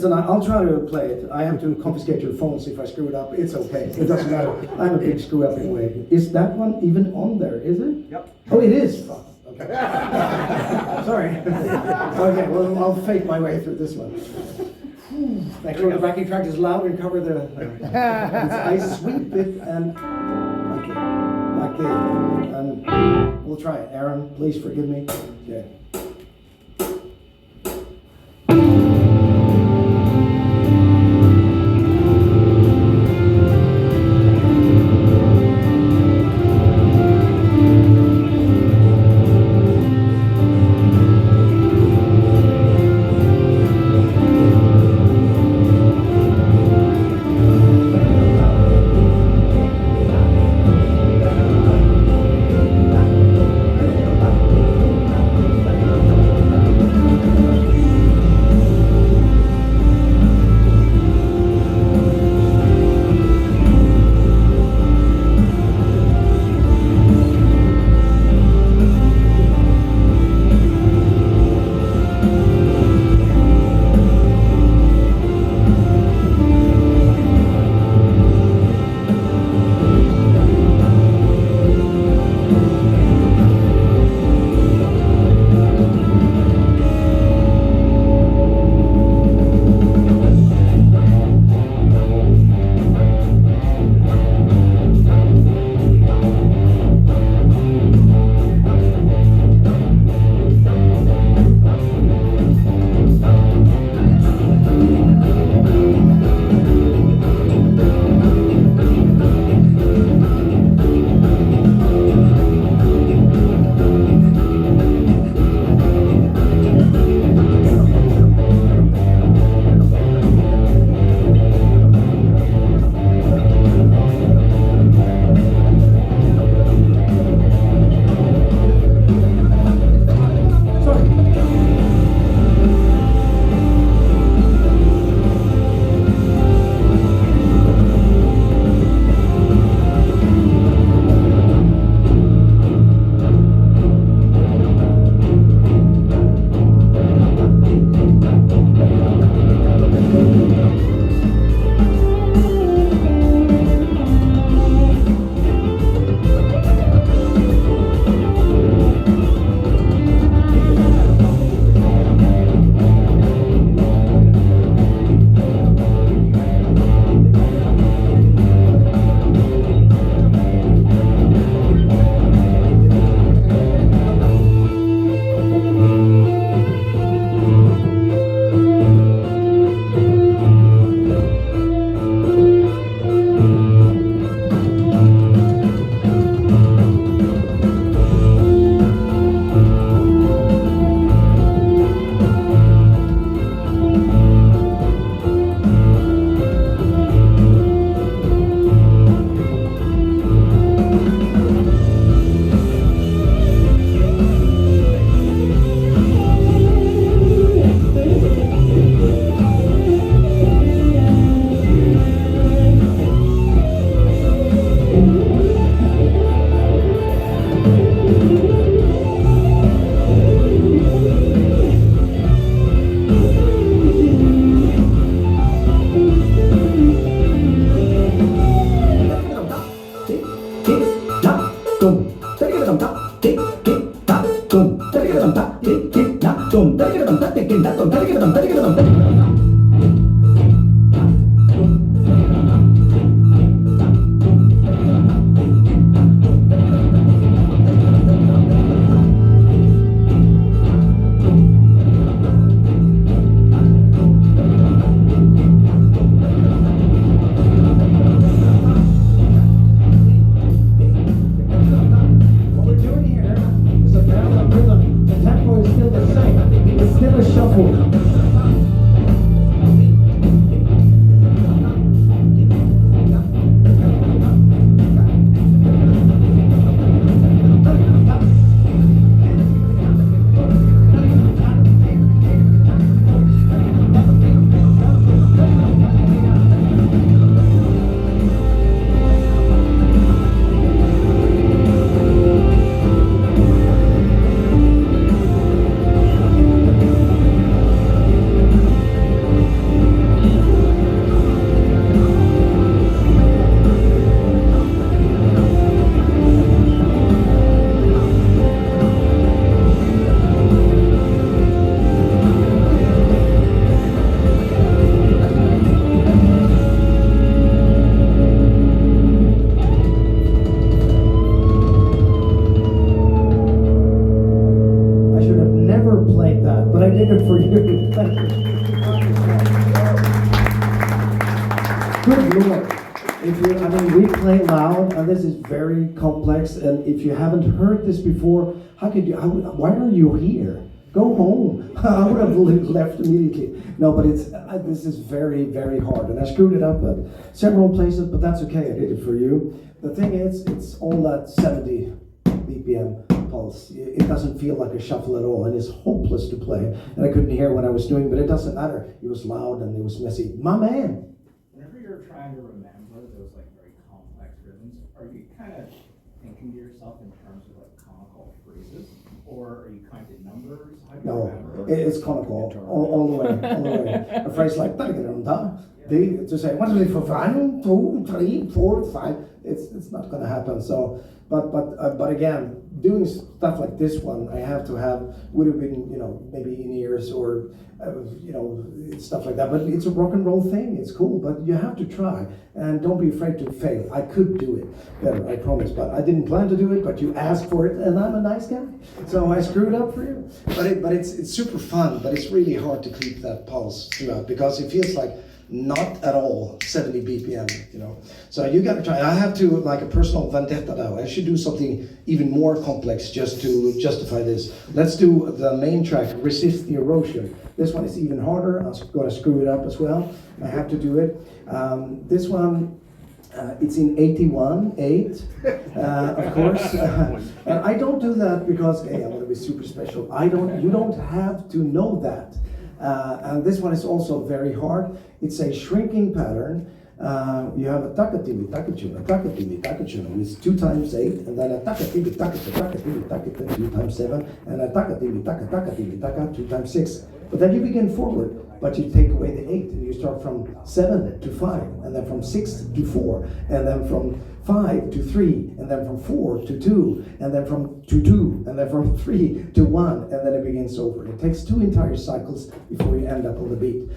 S1: I'll try to play it. I have to confiscate your phones if I screw it up. It's okay. It doesn't matter. I'm a big screw up anyway. Is that one even on there? Is it?
S5: Yep.
S1: Oh, it is. Fuck. Okay. Sorry. Okay. Well, I'll fake my way through this one. Make sure the backing track is loud and cover the. I sweep it and like it, and we'll try it. Aaron, please forgive me. Okay. What we're doing here is a parallel rhythm. The tempo is still the same. It's still a shuffle. I should have never played that, but I did it for you. Thank you. Good Lord. We play loud, and this is very complex, and if you haven't heard this before, why are you here? Go home. I would have left immediately. No, but this is very, very hard, and I screwed it up at several places, but that's okay, I did it for you. The thing is, it's all that 70 BPM pulse. It doesn't feel like a shuffle at all, and it's hopeless to play, and I couldn't hear what I was doing, but it doesn't matter. It was loud, and it was messy. My man!
S6: Whenever you're trying to remember those like very complex rhythms, are you kind of thinking to yourself in terms of like conical phrases, or are you counting numbers? How do you
S1: No,
S6: remember?
S1: it's conical, all the way. A phrase like, to say, 1, 2, 3, 4, 1, 2, 3, 4, 5, it's not going to happen. So, but again, doing stuff like this one, I have to have, would have been, maybe in ears or, stuff like that. But it's a rock and roll thing. It's cool, but you have to try, and don't be afraid to fail. I could do it better, I promise, but I didn't plan to do it. But you asked for it, and I'm a nice guy, so I screwed up for you. But it's super fun. But it's really hard to keep that pulse throughout because it feels like not at all 70 BPM, So you got to try. I have to, like a personal vendetta now. I should do something even more complex just to justify this. Let's do the main track, Resist the Erosion. This one is even harder. I'm going to screw it up as well. I have to do it. This one, it's in 81/8, of course. And I don't do that because, hey, I want to be super special. You don't have to know that. And this one is also very hard. It's a shrinking pattern. You have a takatimi, takachuna, takatimi, takachuna, with 2 times 8, and then a takatimi, takata, takatimi, takata, 2 times 7, and a takatimi, takatimi, taka, 2 times 6. But then you begin forward, but you take away the 8, and you start from 7 to 5, and then from 6 to 4, and then from 5 to 3, and then from 4 to 2, and then from 2, and then from 3 to 1, and then it begins over. It takes 2 entire cycles before you end up on the beat.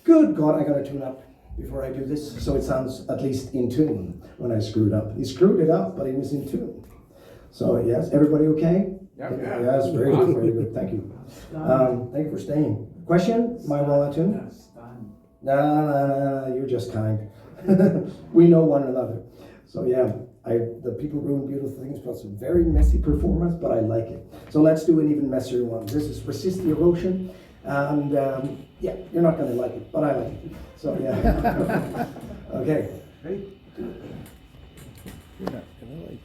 S1: Good God, I gotta tune up before I do this, so it sounds at least in tune when I screwed up. He screwed it up, but it was in tune. So yes, everybody okay?
S5: Yeah.
S1: Yes, very good, very good. Thank you. Thank you for staying. Question? Am I well attuned? No, you're just kind. We know one another. So yeah, the People Ruin Beautiful Things was a very messy performance, but I like it. So let's do an even messier one. This is Resist the Erosion. And yeah, you're not going to like it, but I like it. So yeah. Okay. Ready?
S3: You're not gonna like it.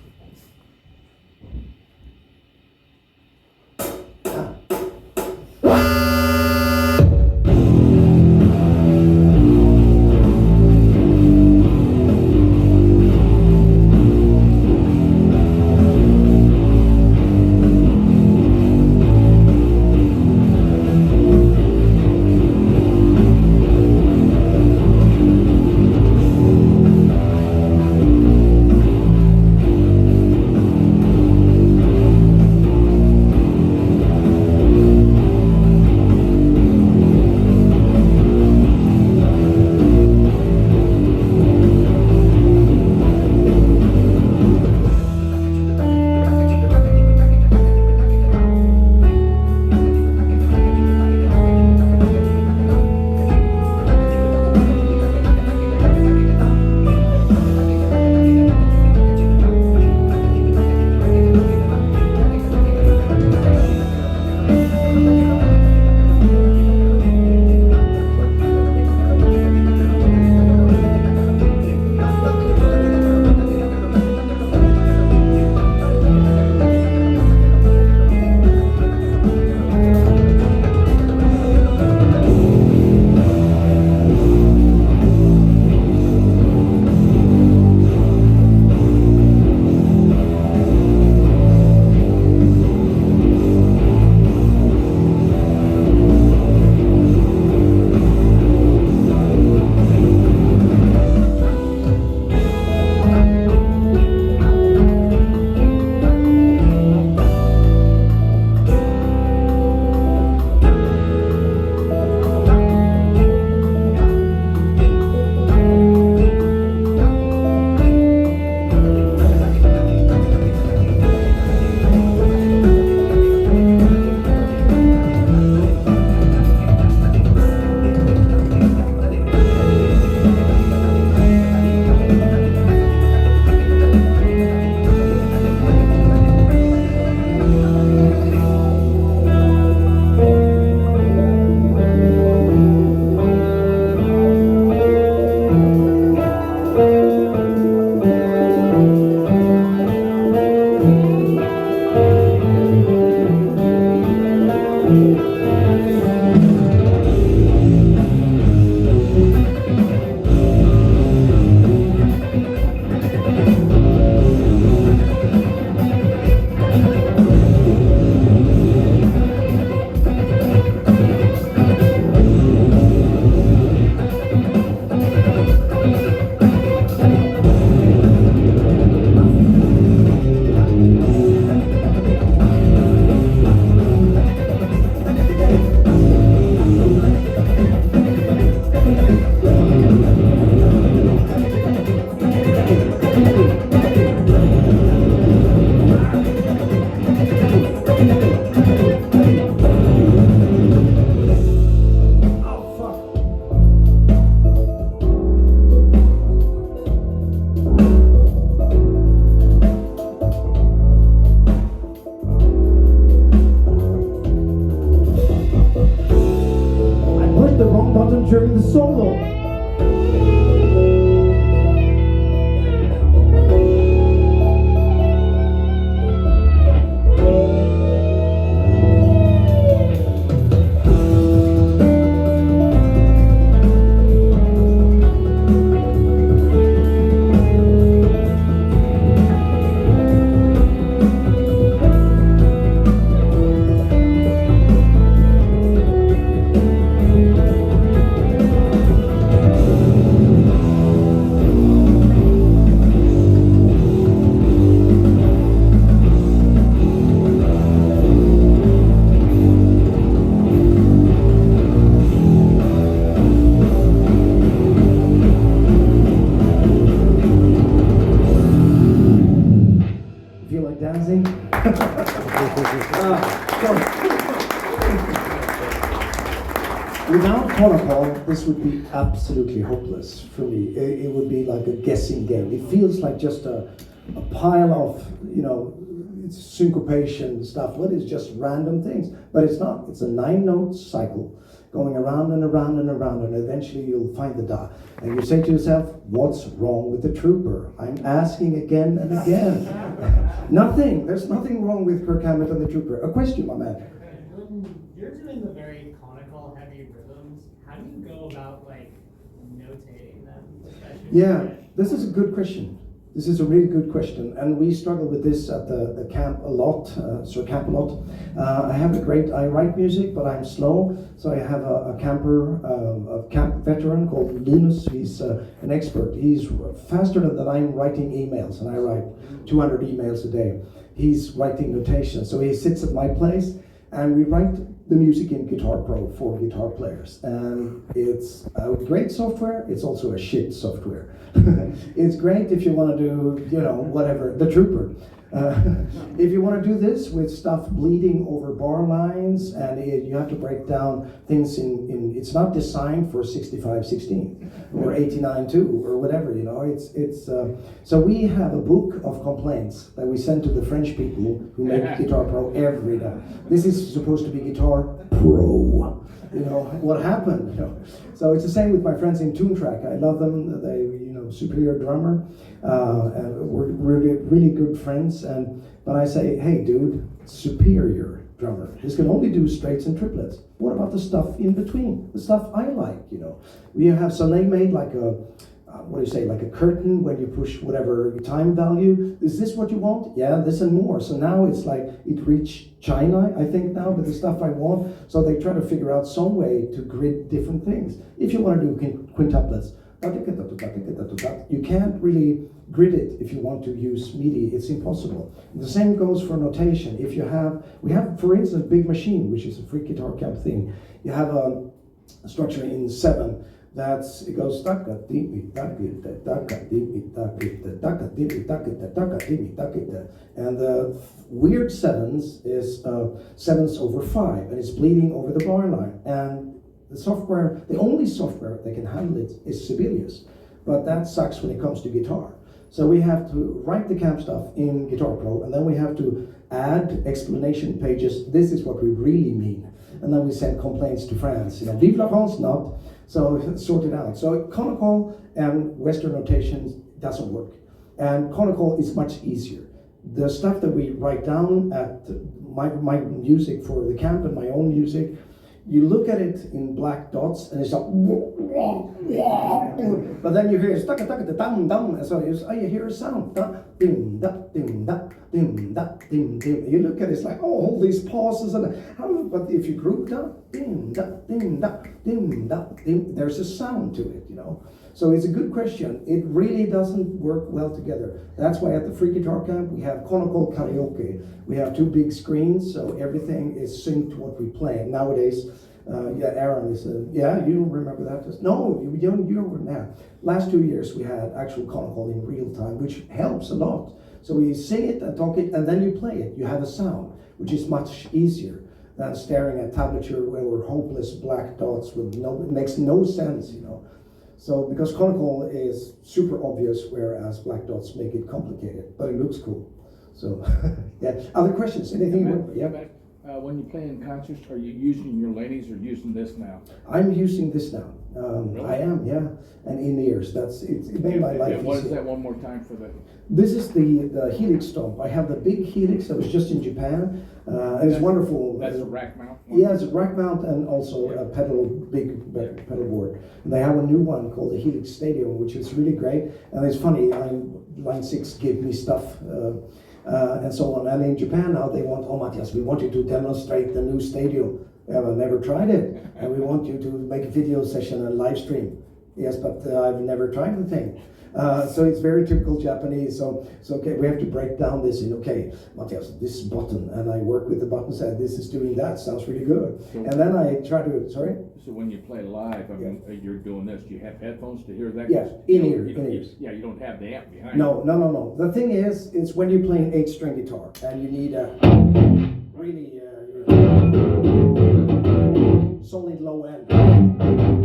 S1: Call, this would be absolutely hopeless for me. It would be like a guessing game. It feels like just a pile of, it's syncopation stuff. What is just random things? But it's not. It's a 9-note cycle going around and around and around, and eventually you'll find the dot. And you say to yourself, what's wrong with the trooper? I'm asking again and again. Nothing. There's nothing wrong with Kirk Hammett and the trooper. A question, my man.
S7: When you're doing the very conical, heavy rhythms, how do you go about like notating them? Especially
S1: Yeah, this is a good question. This is a really good question, and we struggle with this at the camp a lot, Sir Camp a lot. I write music, but I'm slow, so I have a camp veteran called Linus. He's an expert. He's faster than I'm writing emails, and I write 200 emails a day. He's writing notations, so he sits at my place, and we write the music in Guitar Pro for guitar players. And it's a great software. It's also a shit software. It's great if you want to do, whatever, the trooper. If you want to do this with stuff bleeding over bar lines, and you have to break down things in it's not designed for 65/16 or 89/2 or whatever, so we have a book of complaints that we send to the French people who make Guitar Pro every day. This is supposed to be Guitar Pro. What happened? So it's the same with my friends in Toontrack. I love them. They, superior drummer, and we're really good friends. But I say, hey, dude, superior drummer. This can only do straights and triplets. What about the stuff in between? The stuff I like, We have Soleil made like like a curtain when you push whatever time value. Is this what you want? Yeah, this and more. So now it's like it reached China, I think now, with the stuff I want. So they try to figure out some way to grid different things. If you want to do quintuplets, you can't really grid it if you want to use MIDI. It's impossible. The same goes for notation. We have, for instance, Big Machine, which is a free guitar camp thing. You have a structure in 7 it goes and the weird 7s is 7s over 5, and it's bleeding over the bar line. And the only software that can handle it is Sibelius, but that sucks when it comes to guitar. So we have to write the camp stuff in Guitar Pro, and then we have to add explanation pages. This is what we really mean. And then we send complaints to France. Vive la France, not. So sort it out. So conical and Western notations doesn't work. And conical is much easier. The stuff that we write down at my music for the camp and my own music, you look at it in black dots, and it's like, but then you hear and so you hear a sound, dim da dim da dim da dim dim. You look at it, it's like, all these pauses, but if you group that, dim da dim da dim da dim, there's a sound to it, So it's a good question. It really doesn't work well together. That's why at the Free Guitar Camp we have conical karaoke. We have 2 big screens, so everything is synced to what we play. Nowadays, Aaron is you remember that? No, you weren't there. Last 2 years we had actual conical in real time, which helps a lot. So we sing it and talk it, and then you play it. You have a sound, which is much easier than staring at tablature where we're hopeless black dots it makes no sense, So because conical is super obvious, whereas black dots make it complicated, but it looks cool. So other questions? Anything?
S3: When you play in concerts, are you using your ladies or using this now?
S1: I'm using this now.
S3: Really?
S1: I am, and in-ears. It made my life
S3: What is
S1: easier.
S3: that one more time for the?
S1: This is the Helix Stomp. I have the big Helix that was just in Japan, and it's wonderful.
S3: That's a rack mount?
S1: Yeah, it's a rack mount and also a big pedal board. And they have a new one called the Helix Stadium, which is really great. And it's funny, Line 6 gave me stuff and so on. And in Japan now they want, Mattias, we want you to demonstrate the new stadium. I've never tried it. And we want you to make a video session and live stream. Yes, but I've never tried the thing. So it's very typical Japanese. So okay, we have to break down this in, okay, Mattias, this button, and I work with the buttons, and this is doing that, sounds really good. And then I try to, sorry?
S3: So when you play live, you're doing this, do you have headphones to hear that?
S1: Yeah, in-ears.
S3: Yeah, you don't have the amp behind
S1: No. The thing is, it's when you play an 8-string guitar, and you need a really solid low end.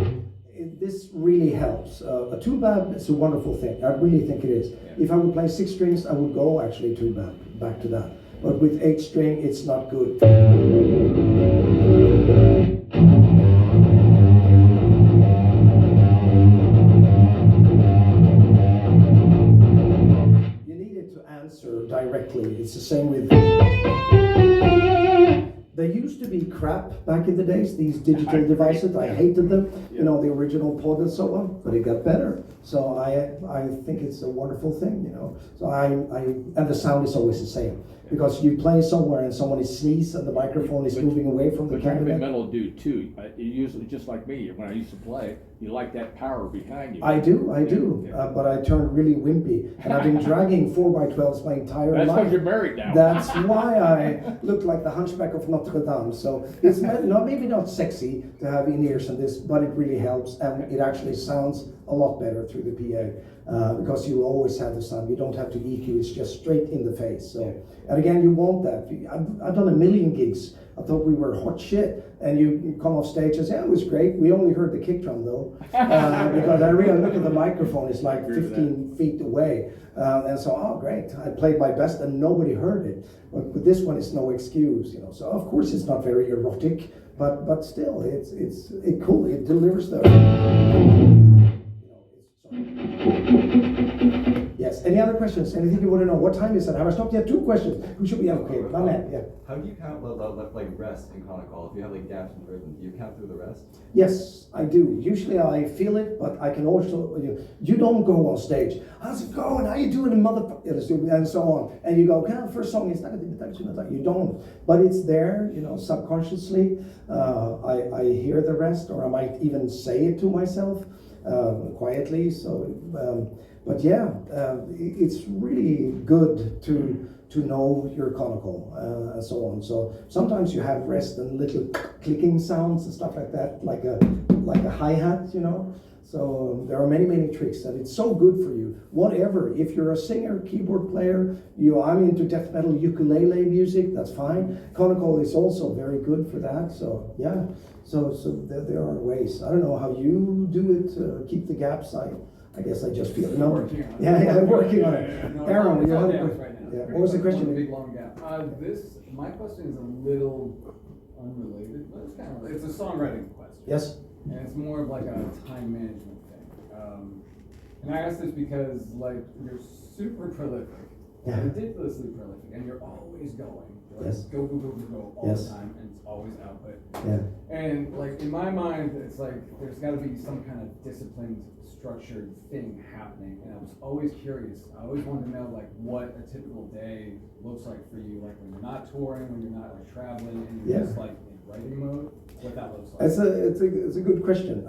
S1: this really helps. A two-band is a wonderful thing. I really think it is. If I would play 6 strings, I would go actually two-band, back to that. But with 8 string, it's not good. You need it to answer directly. It's the same with... They used to be crap back in the days, these digital devices. I hated them, you know, the original pod and so on, but it got better. So I think it's a wonderful thing, you know. So and the sound is always the same. Because you play somewhere and someone is sneezes and the microphone is moving away from the
S3: But you're a
S1: cabinet.
S3: big metal dude too. You usually, just like me, when I used to play, you like that power behind you.
S1: I do,
S3: Yeah.
S1: but I turned really wimpy. And I've been dragging 4x12s my entire
S3: That's
S1: life.
S3: because you're married now.
S1: That's why I look like the Hunchback of Notre Dame. So it's maybe not sexy to have in-ears and this, but it really helps, and it actually sounds a lot better through the PA because you always have the sound. You don't have to EQ; it's just straight in the face. So, and again, you want that. I've done a million gigs. I thought we were hot shit, and you come off stage and say, it was great. We only heard the kick drum though, because I really look at the microphone. It's like 15 feet away. And so, oh great, I played my best and nobody heard it. But with this one, it's no excuse, you know. So of course it's not very erotic, but still, it's cool. It delivers the. Yes. Any other questions? Anything you want to know? What time is it? Have I stopped yet? 2 questions. Who should we have? Okay, my man. Yeah.
S8: How do you count like rest in conical? If you have like gaps in the rhythm, do you count through the rest?
S1: Yes, I do. Usually I feel it, but I can also, you don't go on stage, how's it going? How you doing, motherfucker? And so on. And you go, okay, the first song is, you don't. But it's there, you know, subconsciously. I hear the rest, or I might even say it to myself quietly. So, but yeah, it's really good to know your conical and so on. So sometimes you have rest and little clicking sounds and stuff like that, like a hi-hat, you know. So there are many tricks, and it's so good for you. Whatever, if you're a singer, keyboard player, I'm into death metal ukulele music, that's fine. Conical is also very good for that. So yeah, so there are ways. I don't know how you do it, keep the gaps. I guess I just feel no.
S5: Working on it.
S1: Yeah, working on it.
S5: No,
S1: Aaron,
S5: it's
S1: you
S5: all
S1: have
S5: gaps right now.
S1: yeah. What was the question?
S5: One big long gap. My question is a little unrelated, but it's a songwriting question.
S1: Yes.
S5: And it's more of like a time management thing. And I ask this because like you're super prolific,
S1: Yeah.
S5: ridiculously prolific, and you're always going. You're like,
S1: Yes.
S5: go all
S1: Yes.
S5: the time, and it's always output.
S1: Yeah.
S5: And like in my mind, it's like there's got to be some kind of disciplined, structured thing happening. And I was always curious. I always wanted to know like what a typical day looks like for you, like when you're not touring, when you're not like traveling, and you're
S1: Yeah.
S5: just like in writing mode. What that looks like.
S1: It's a good question.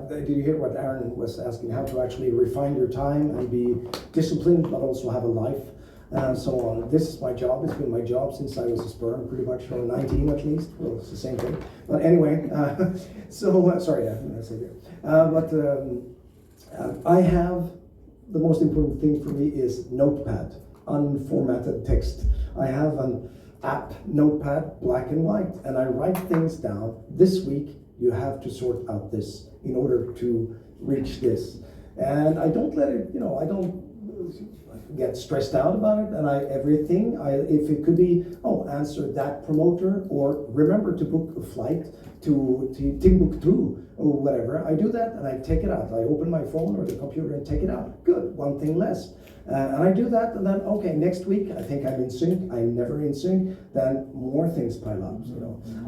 S1: Did you hear what Aaron was asking? How to actually refine your time and be disciplined, but also have a life, and so on. This is my job. It's been my job since I was a sperm, pretty much, or 19 at least. Well, it's the same thing. But anyway, sorry, I said that. I have, the most important thing for me is Notepad, unformatted text. I have an app, Notepad, black and white, and I write things down. This week, you have to sort out this in order to reach this. And I don't let it, I don't get stressed out about it, and if it could be, answer that promoter, or remember to book a flight to Timbuktu, or whatever, I do that and I take it out. I open my phone or the computer and take it out. Good, one thing less. And I do that, and then, okay, next week, I think I'm in sync. I'm never in sync. Then more things pile up,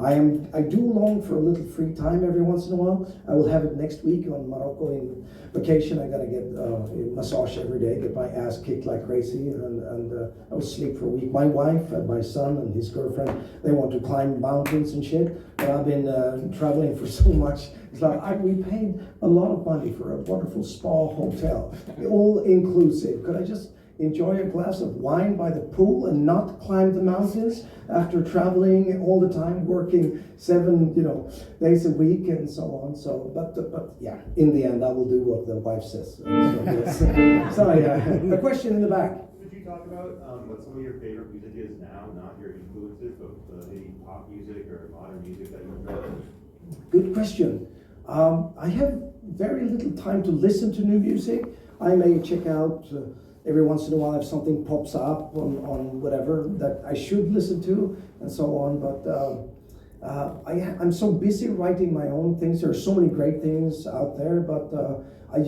S1: I do long for a little free time every once in a while. I will have it next week on Morocco in vacation. I gotta get a massage every day, get my ass kicked like crazy, and I will sleep for a week. My wife and my son and his girlfriend, they want to climb mountains and shit, but I've been traveling for so much. It's like, we paid a lot of money for a wonderful spa hotel, all inclusive. Could I just enjoy a glass of wine by the pool and not climb the mountains after traveling all the time, working 7 days a week and so on? So, but yeah, in the end, I will do what the wife says. So, yes. A question in the back.
S9: Could you talk about what some of your favorite music is now, not your influences, but maybe pop music or modern music that you enjoy?
S1: Good question. I have very little time to listen to new music. I may check out every once in a while if something pops up on whatever that I should listen to and so on. But I'm so busy writing my own things. There are so many great things out there, but I'm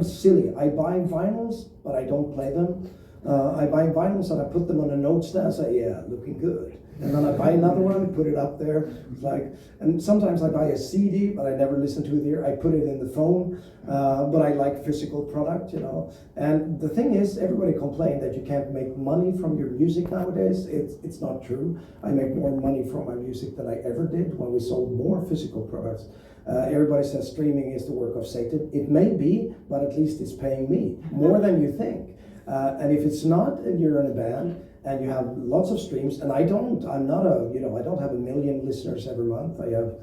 S1: silly. I buy vinyls, but I don't play them. I buy vinyls and I put them on a note stand and say, yeah, looking good. And then I buy another one, put it up there. It's like, and sometimes I buy a CD, but I never listen to it here. I put it in the phone, but I like physical product, you know. And the thing is, everybody complained that you can't make money from your music nowadays. It's not true. I make more money from my music than I ever did when we sold more physical products. Everybody says streaming is the work of Satan. It may be, but at least it's paying me more than you think. And if it's not, and you're in a band, and you have lots of streams, and I don't have 1 million listeners every month. I have,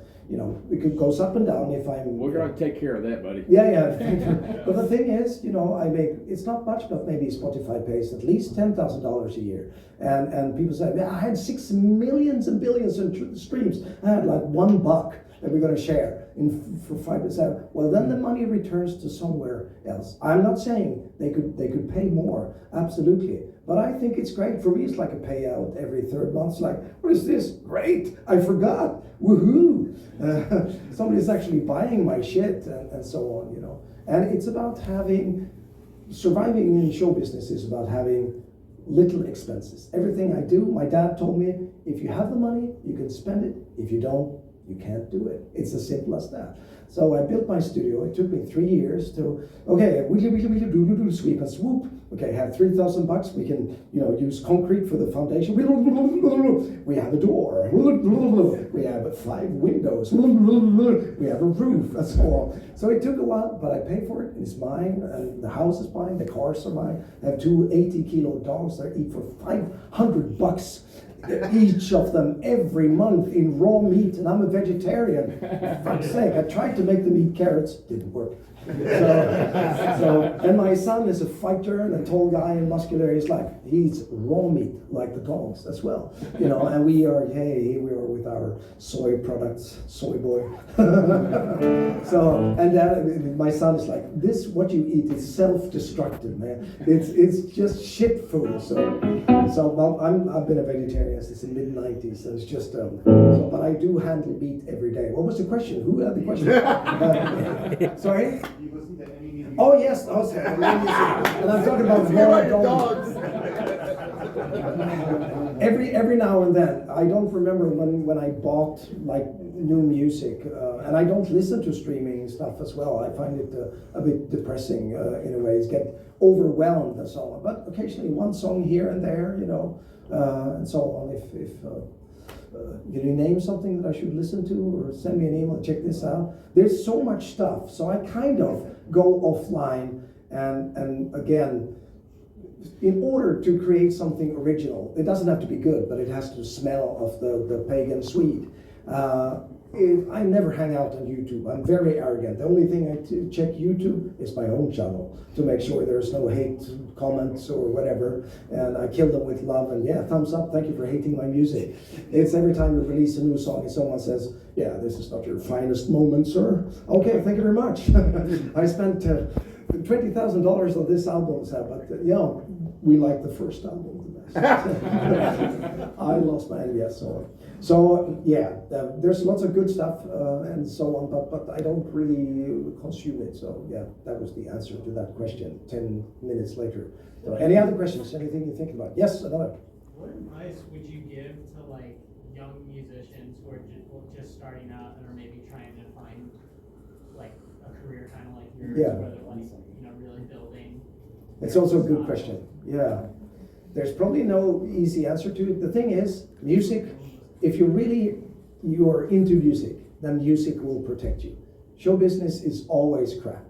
S1: it goes up and down if I'm...
S3: We're going to take care of that, buddy.
S1: Yeah. But the thing is, I make, it's not much, but maybe Spotify pays at least $10,000 a year. And people say, I had 6 millions and billions in streams. I had like $1 that we're going to share for 5 to 7. Well, then the money returns to somewhere else. I'm not saying they could pay more, absolutely. But I think it's great. For me, it's like a payout every 3rd month. It's like, what is this? Great! I forgot. Woohoo! Somebody's actually buying my shit and so on, And it's about surviving in show business is about having little expenses. Everything I do, my dad told me, if you have the money, you can spend it. If you don't, you can't do it. It's as simple as that. So I built my studio. It took me 3 years to, do sweep and swoop. Okay, have $3,000. We can, use concrete for the foundation. We have a door. We have 5 windows. We have a roof and so on. So it took a while, but I paid for it. It's mine, and the house is mine. The cars are mine. I have 2 80-kilo dogs that eat for $500. Each of them every month in raw meat, and I'm a vegetarian. For fuck's sake, I tried to make them eat carrots, didn't work. And my son is a fighter and a tall guy and muscular. He eats raw meat like the dogs as well, And we are with our soy products, soy boy. And my son is like, this what you eat is self-destructive, man. It's just shit food. So I've been a vegetarian since the mid-90s, and it's just but I do handle meat every day. What was the question? Who had the question? Sorry?
S9: You listen to any music?
S1: Oh yes, and I'm talking about raw dogs. Every now and then, I don't remember when I bought new music, and I don't listen to streaming stuff as well. I find it a bit depressing in a way. It's get overwhelmed and so on. But occasionally one song here and there, and so on. If can you name something that I should listen to, or send me an email, check this out? There's so much stuff, so I kind of go offline and again, in order to create something original, it doesn't have to be good, but it has to smell of the pagan Swede. I never hang out on YouTube. I'm very arrogant. The only thing I check YouTube is my own channel to make sure there's no hate comments or whatever. And I kill them with love and thumbs up. Thank you for hating my music. It's every time you release a new song and someone says, this is not your finest moment, sir. Okay, thank you very much. I spent $20,000 on this album, but we like the first album the best. I lost my yes, so there's lots of good stuff and so on, but I don't really consume it. So that was the answer to that question 10 minutes later. So any other questions? Anything you think about? Yes, another.
S7: What advice would you give to young musicians who are just starting out and are maybe trying to find a career kind of like yours, where they're really building?
S1: It's also a good question. Yeah. There's probably no easy answer to it. The thing is, music, if you're into music, then music will protect you. Show business is always crap.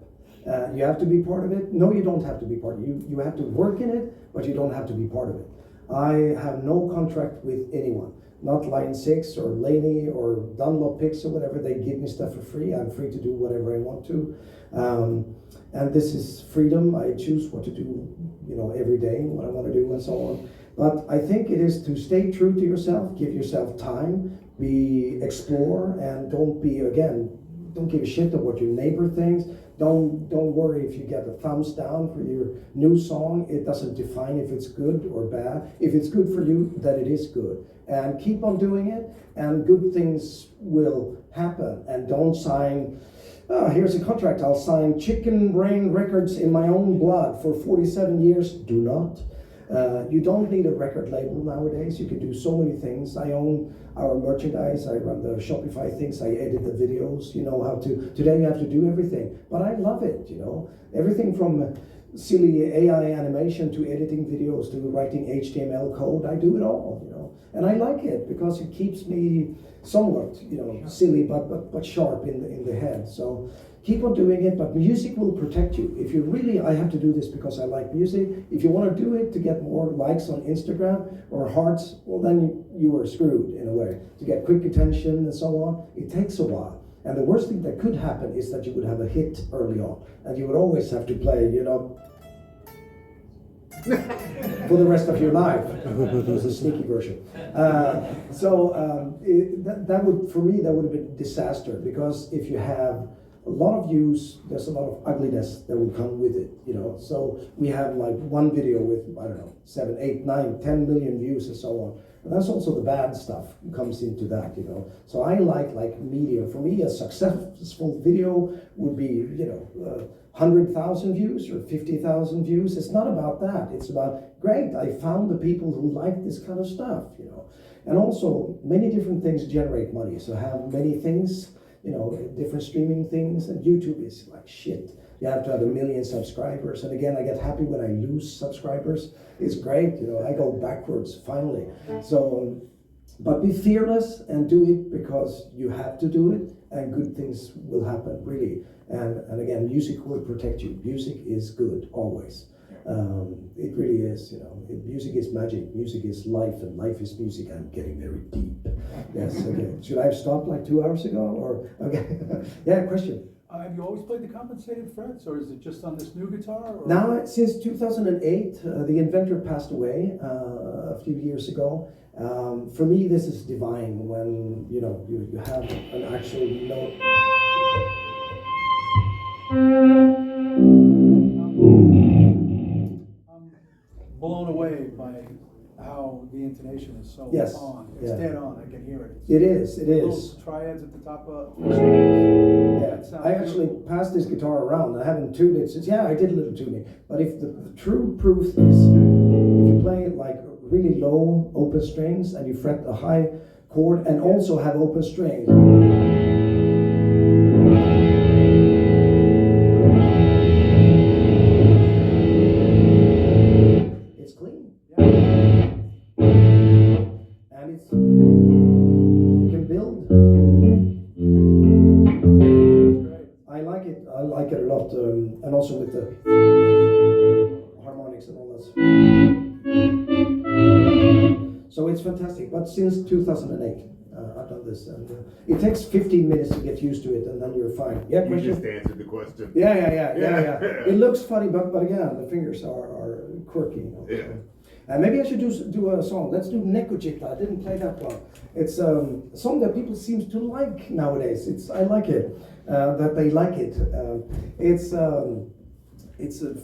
S1: You have to be part of it. No, you don't have to be part of it. You have to work in it, but you don't have to be part of it. I have no contract with anyone. Not Line 6 or Laney or Dunlop Picks or whatever. They give me stuff for free. I'm free to do whatever I want to. And this is freedom. I choose what to do, every day, what I want to do and so on. But I think it is to stay true to yourself, give yourself time, explore, and don't be, again, don't give a shit of what your neighbor thinks. Don't worry if you get a thumbs down for your new song. It doesn't define if it's good or bad. If it's good for you, then it is good. And keep on doing it, and good things will happen. And don't sign, here's a contract, I'll sign Chicken Brain Records in my own blood for 47 years. Do not. You don't need a record label nowadays. You can do so many things. I own our merchandise. I run the Shopify things. I edit the videos. You know how to. Today you have to do everything, but I love it. You know, everything from silly AI animation to editing videos to writing HTML code. I do it all. You know, and I like it because it keeps me somewhat, you know, silly but sharp in the head. So. Keep on doing it, but music will protect you. If you really, I have to do this because I like music. If you want to do it to get more likes on Instagram or hearts, well then you are screwed in a way. To get quick attention and so on, it takes a while. And the worst thing that could happen is that you would have a hit early on. And you would always have to play, you know, for the rest of your life. It was a sneaky version. That would, for me, that would have been a disaster, because if you have a lot of views, there's a lot of ugliness that will come with it, you know. So we have like one video with, I don't know, 7, 8, 9, 10 million views and so on. And that's also the bad stuff comes into that, you know. So I like media. For me, a successful video would be, you know, 100,000 views or 50,000 views. It's not about that. It's about, great, I found the people who like this kind of stuff, you know. And also, many different things generate money. So have many things, you know, different streaming things, and YouTube is like shit. You have to have 1 million subscribers. And again, I get happy when I lose subscribers. It's great, you know, I go backwards finally. So, but be fearless and do it because you have to do it, and good things will happen, really. And again, music will protect you. Music is good, always. It really is, you know. Music is magic, music is life, and life is music. I'm getting very deep. Yes, okay. Should I have stopped like 2 hours ago, or, okay. Yeah, question.
S2: Have you always played the compensated frets, or is it just on this new guitar? Or?
S1: Now, since 2008, the inventor passed away a few years ago. For me, this is divine when, you know, you have an actual note.
S2: Blown away by how the intonation is so
S1: Yes,
S2: on. It's
S1: yeah.
S2: dead on. I can hear it.
S1: It is.
S2: Little triads at the top of
S1: Yeah, I actually passed this guitar around. I haven't tuned it since. Yeah, I did a little tuning. But if the true proof is, if you play it like really low open strings and you fret a high chord and also have open strings. I like it a lot, and also with the harmonics and all that. So it's fantastic. But since 2008, I've done this, and it takes 15 minutes to get used to it, and then you're fine. Yeah, question?
S10: You just answered the question.
S1: Yeah. It looks funny, but again, the fingers are quirky. You know,
S10: yeah.
S1: So. Maybe I should do a song. Let's do Nekojita. I didn't play that one. It's a song that people seem to like nowadays. I like it. That they like it. It's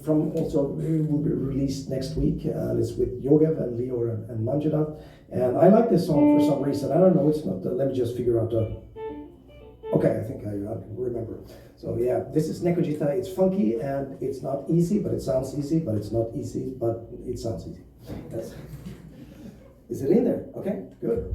S1: from also, it will be released next week. It's with Yogev and Leo and Manjana. And I like this song for some reason. I don't know. It's not. Let me just figure out. Okay, I think I remember. So yeah, this is Nekojita. It's funky and it's not easy, but it sounds easy. But it's not easy, but it sounds easy. Yes. Is it in there? Okay, good.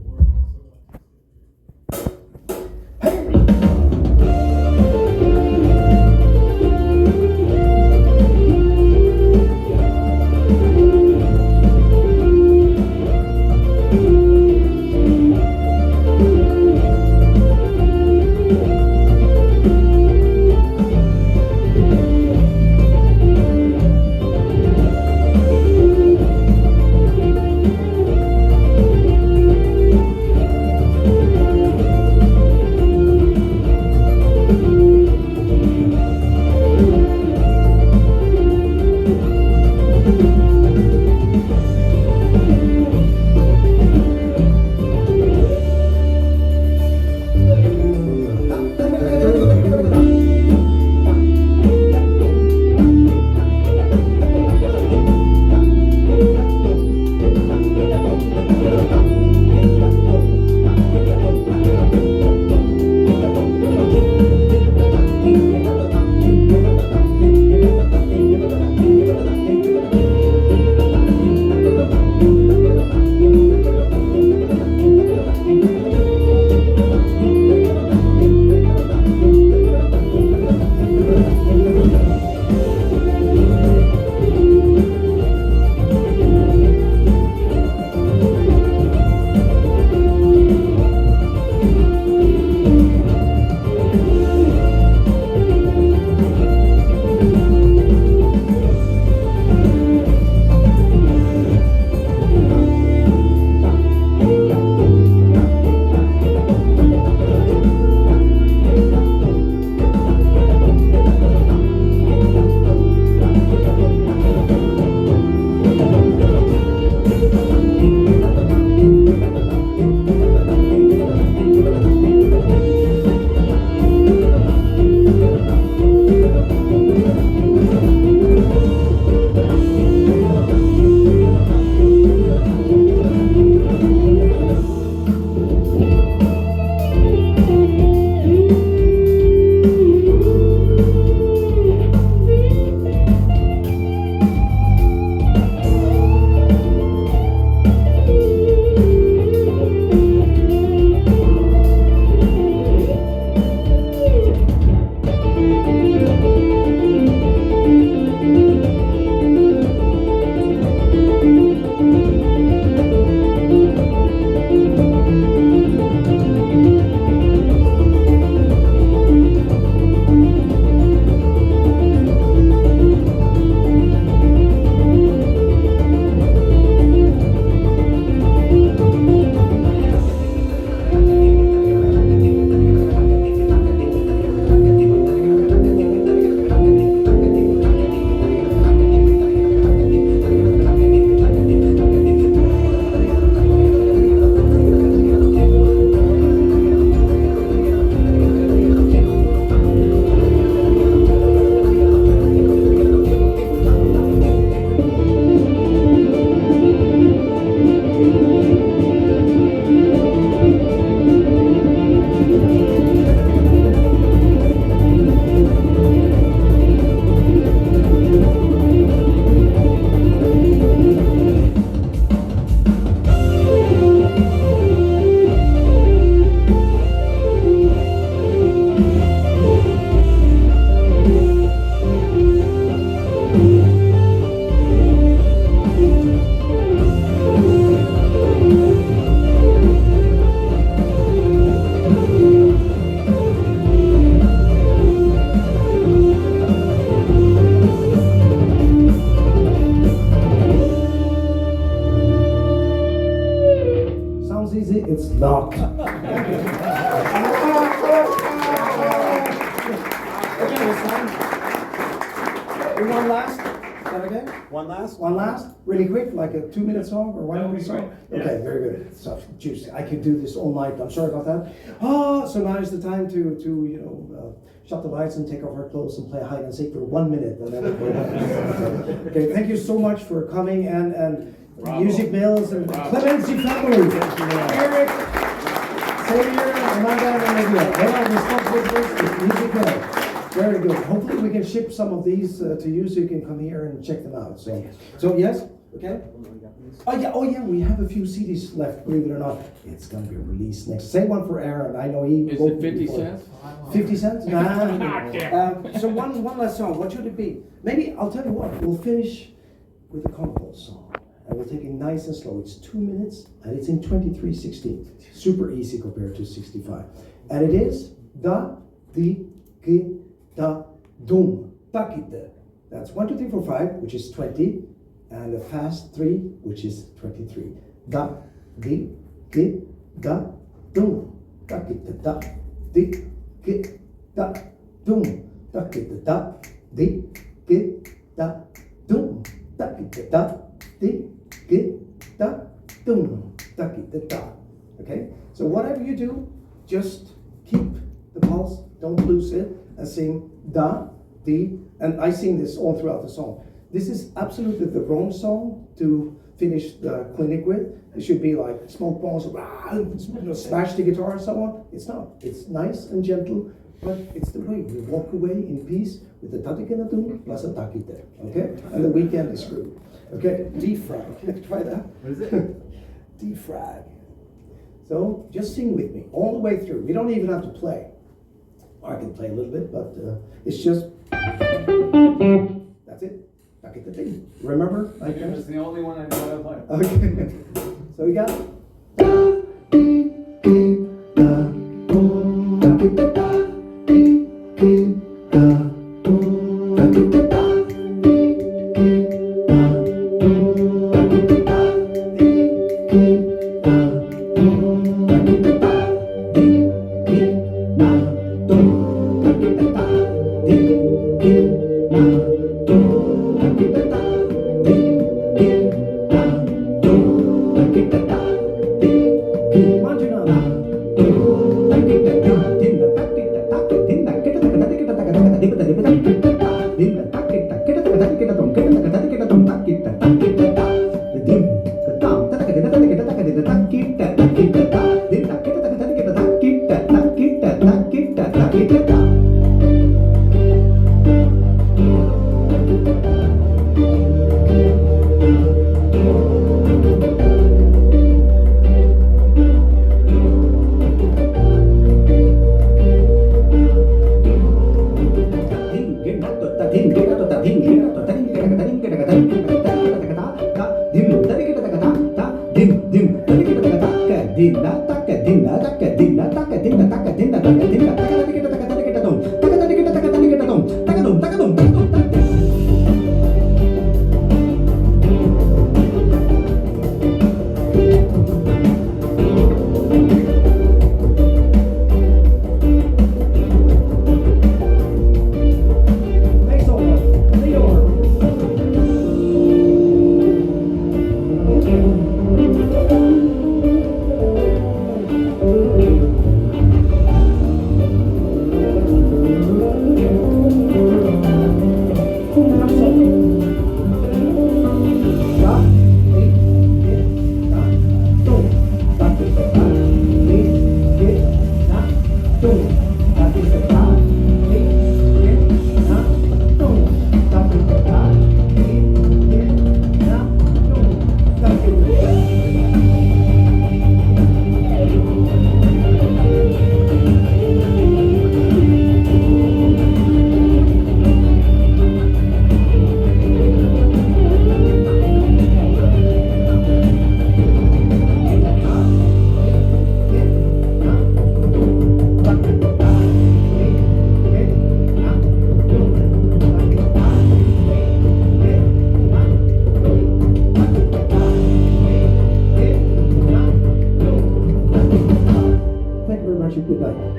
S1: not. Okay, it's time. One last? Is that okay?
S9: One last?
S1: One last? Really quick, like a 2-minute song or 1-minute song?
S9: great.
S1: Okay, very good. So juicy. I could do this all night. I'm sorry about that. Oh, so now is the time to shut the lights and take off our clothes and play hide and seek for 1 minute. And then we'll go on. Okay, thank you so much for coming and
S3: Bravo.
S1: Music Mills and
S3: Bravo.
S1: Clemency family. Eric, Xavier, Amanda, and Olivia. They are responsible with Music Mills. Very good. Hopefully we can ship some of these to you so you can come here and check them out. So yes, okay. Oh yeah, we have a few CDs left, believe it or not. It's gonna be released next. Same one for Aaron. I know he
S3: Is
S1: wrote
S3: it 50
S1: before.
S3: cents?
S1: 50 cents? Nah. So one last song. What should it be? Maybe I'll tell you what. We'll finish with a Comical song, and we'll take it nice and slow. It's 2 minutes, and it's in 23/16. Super easy compared to 65. And it is da di gi da dum takite. That's 1, 2, 3, 4, 5, which is 20, and a fast 3, which is 23. Da di gi da dum takite da di gi da dum takite da di gi da dum takite da di gi da dum takite da. Okay, so whatever you do, just keep the pulse, don't lose it, and sing da, di, and I sing this all throughout the song. This is absolutely the wrong song to finish the clinic with. It should be like smoke bombs, smash the guitar and so on. It's not. It's nice and gentle, but it's the way we walk away in peace with the tatikanatum plus a takite. Okay, and the weekend is through. Okay, defrag. Try that.
S8: What is it?
S1: Defrag. So just sing with me all the way through. We don't even have to play. I can play a little bit, but it's just that's it. Remember? Like
S5: It was the only one I know how to play.
S1: Okay. So we got.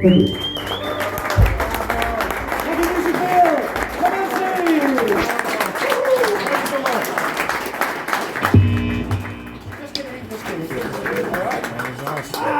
S1: Thank you.
S4: Just kidding. All right.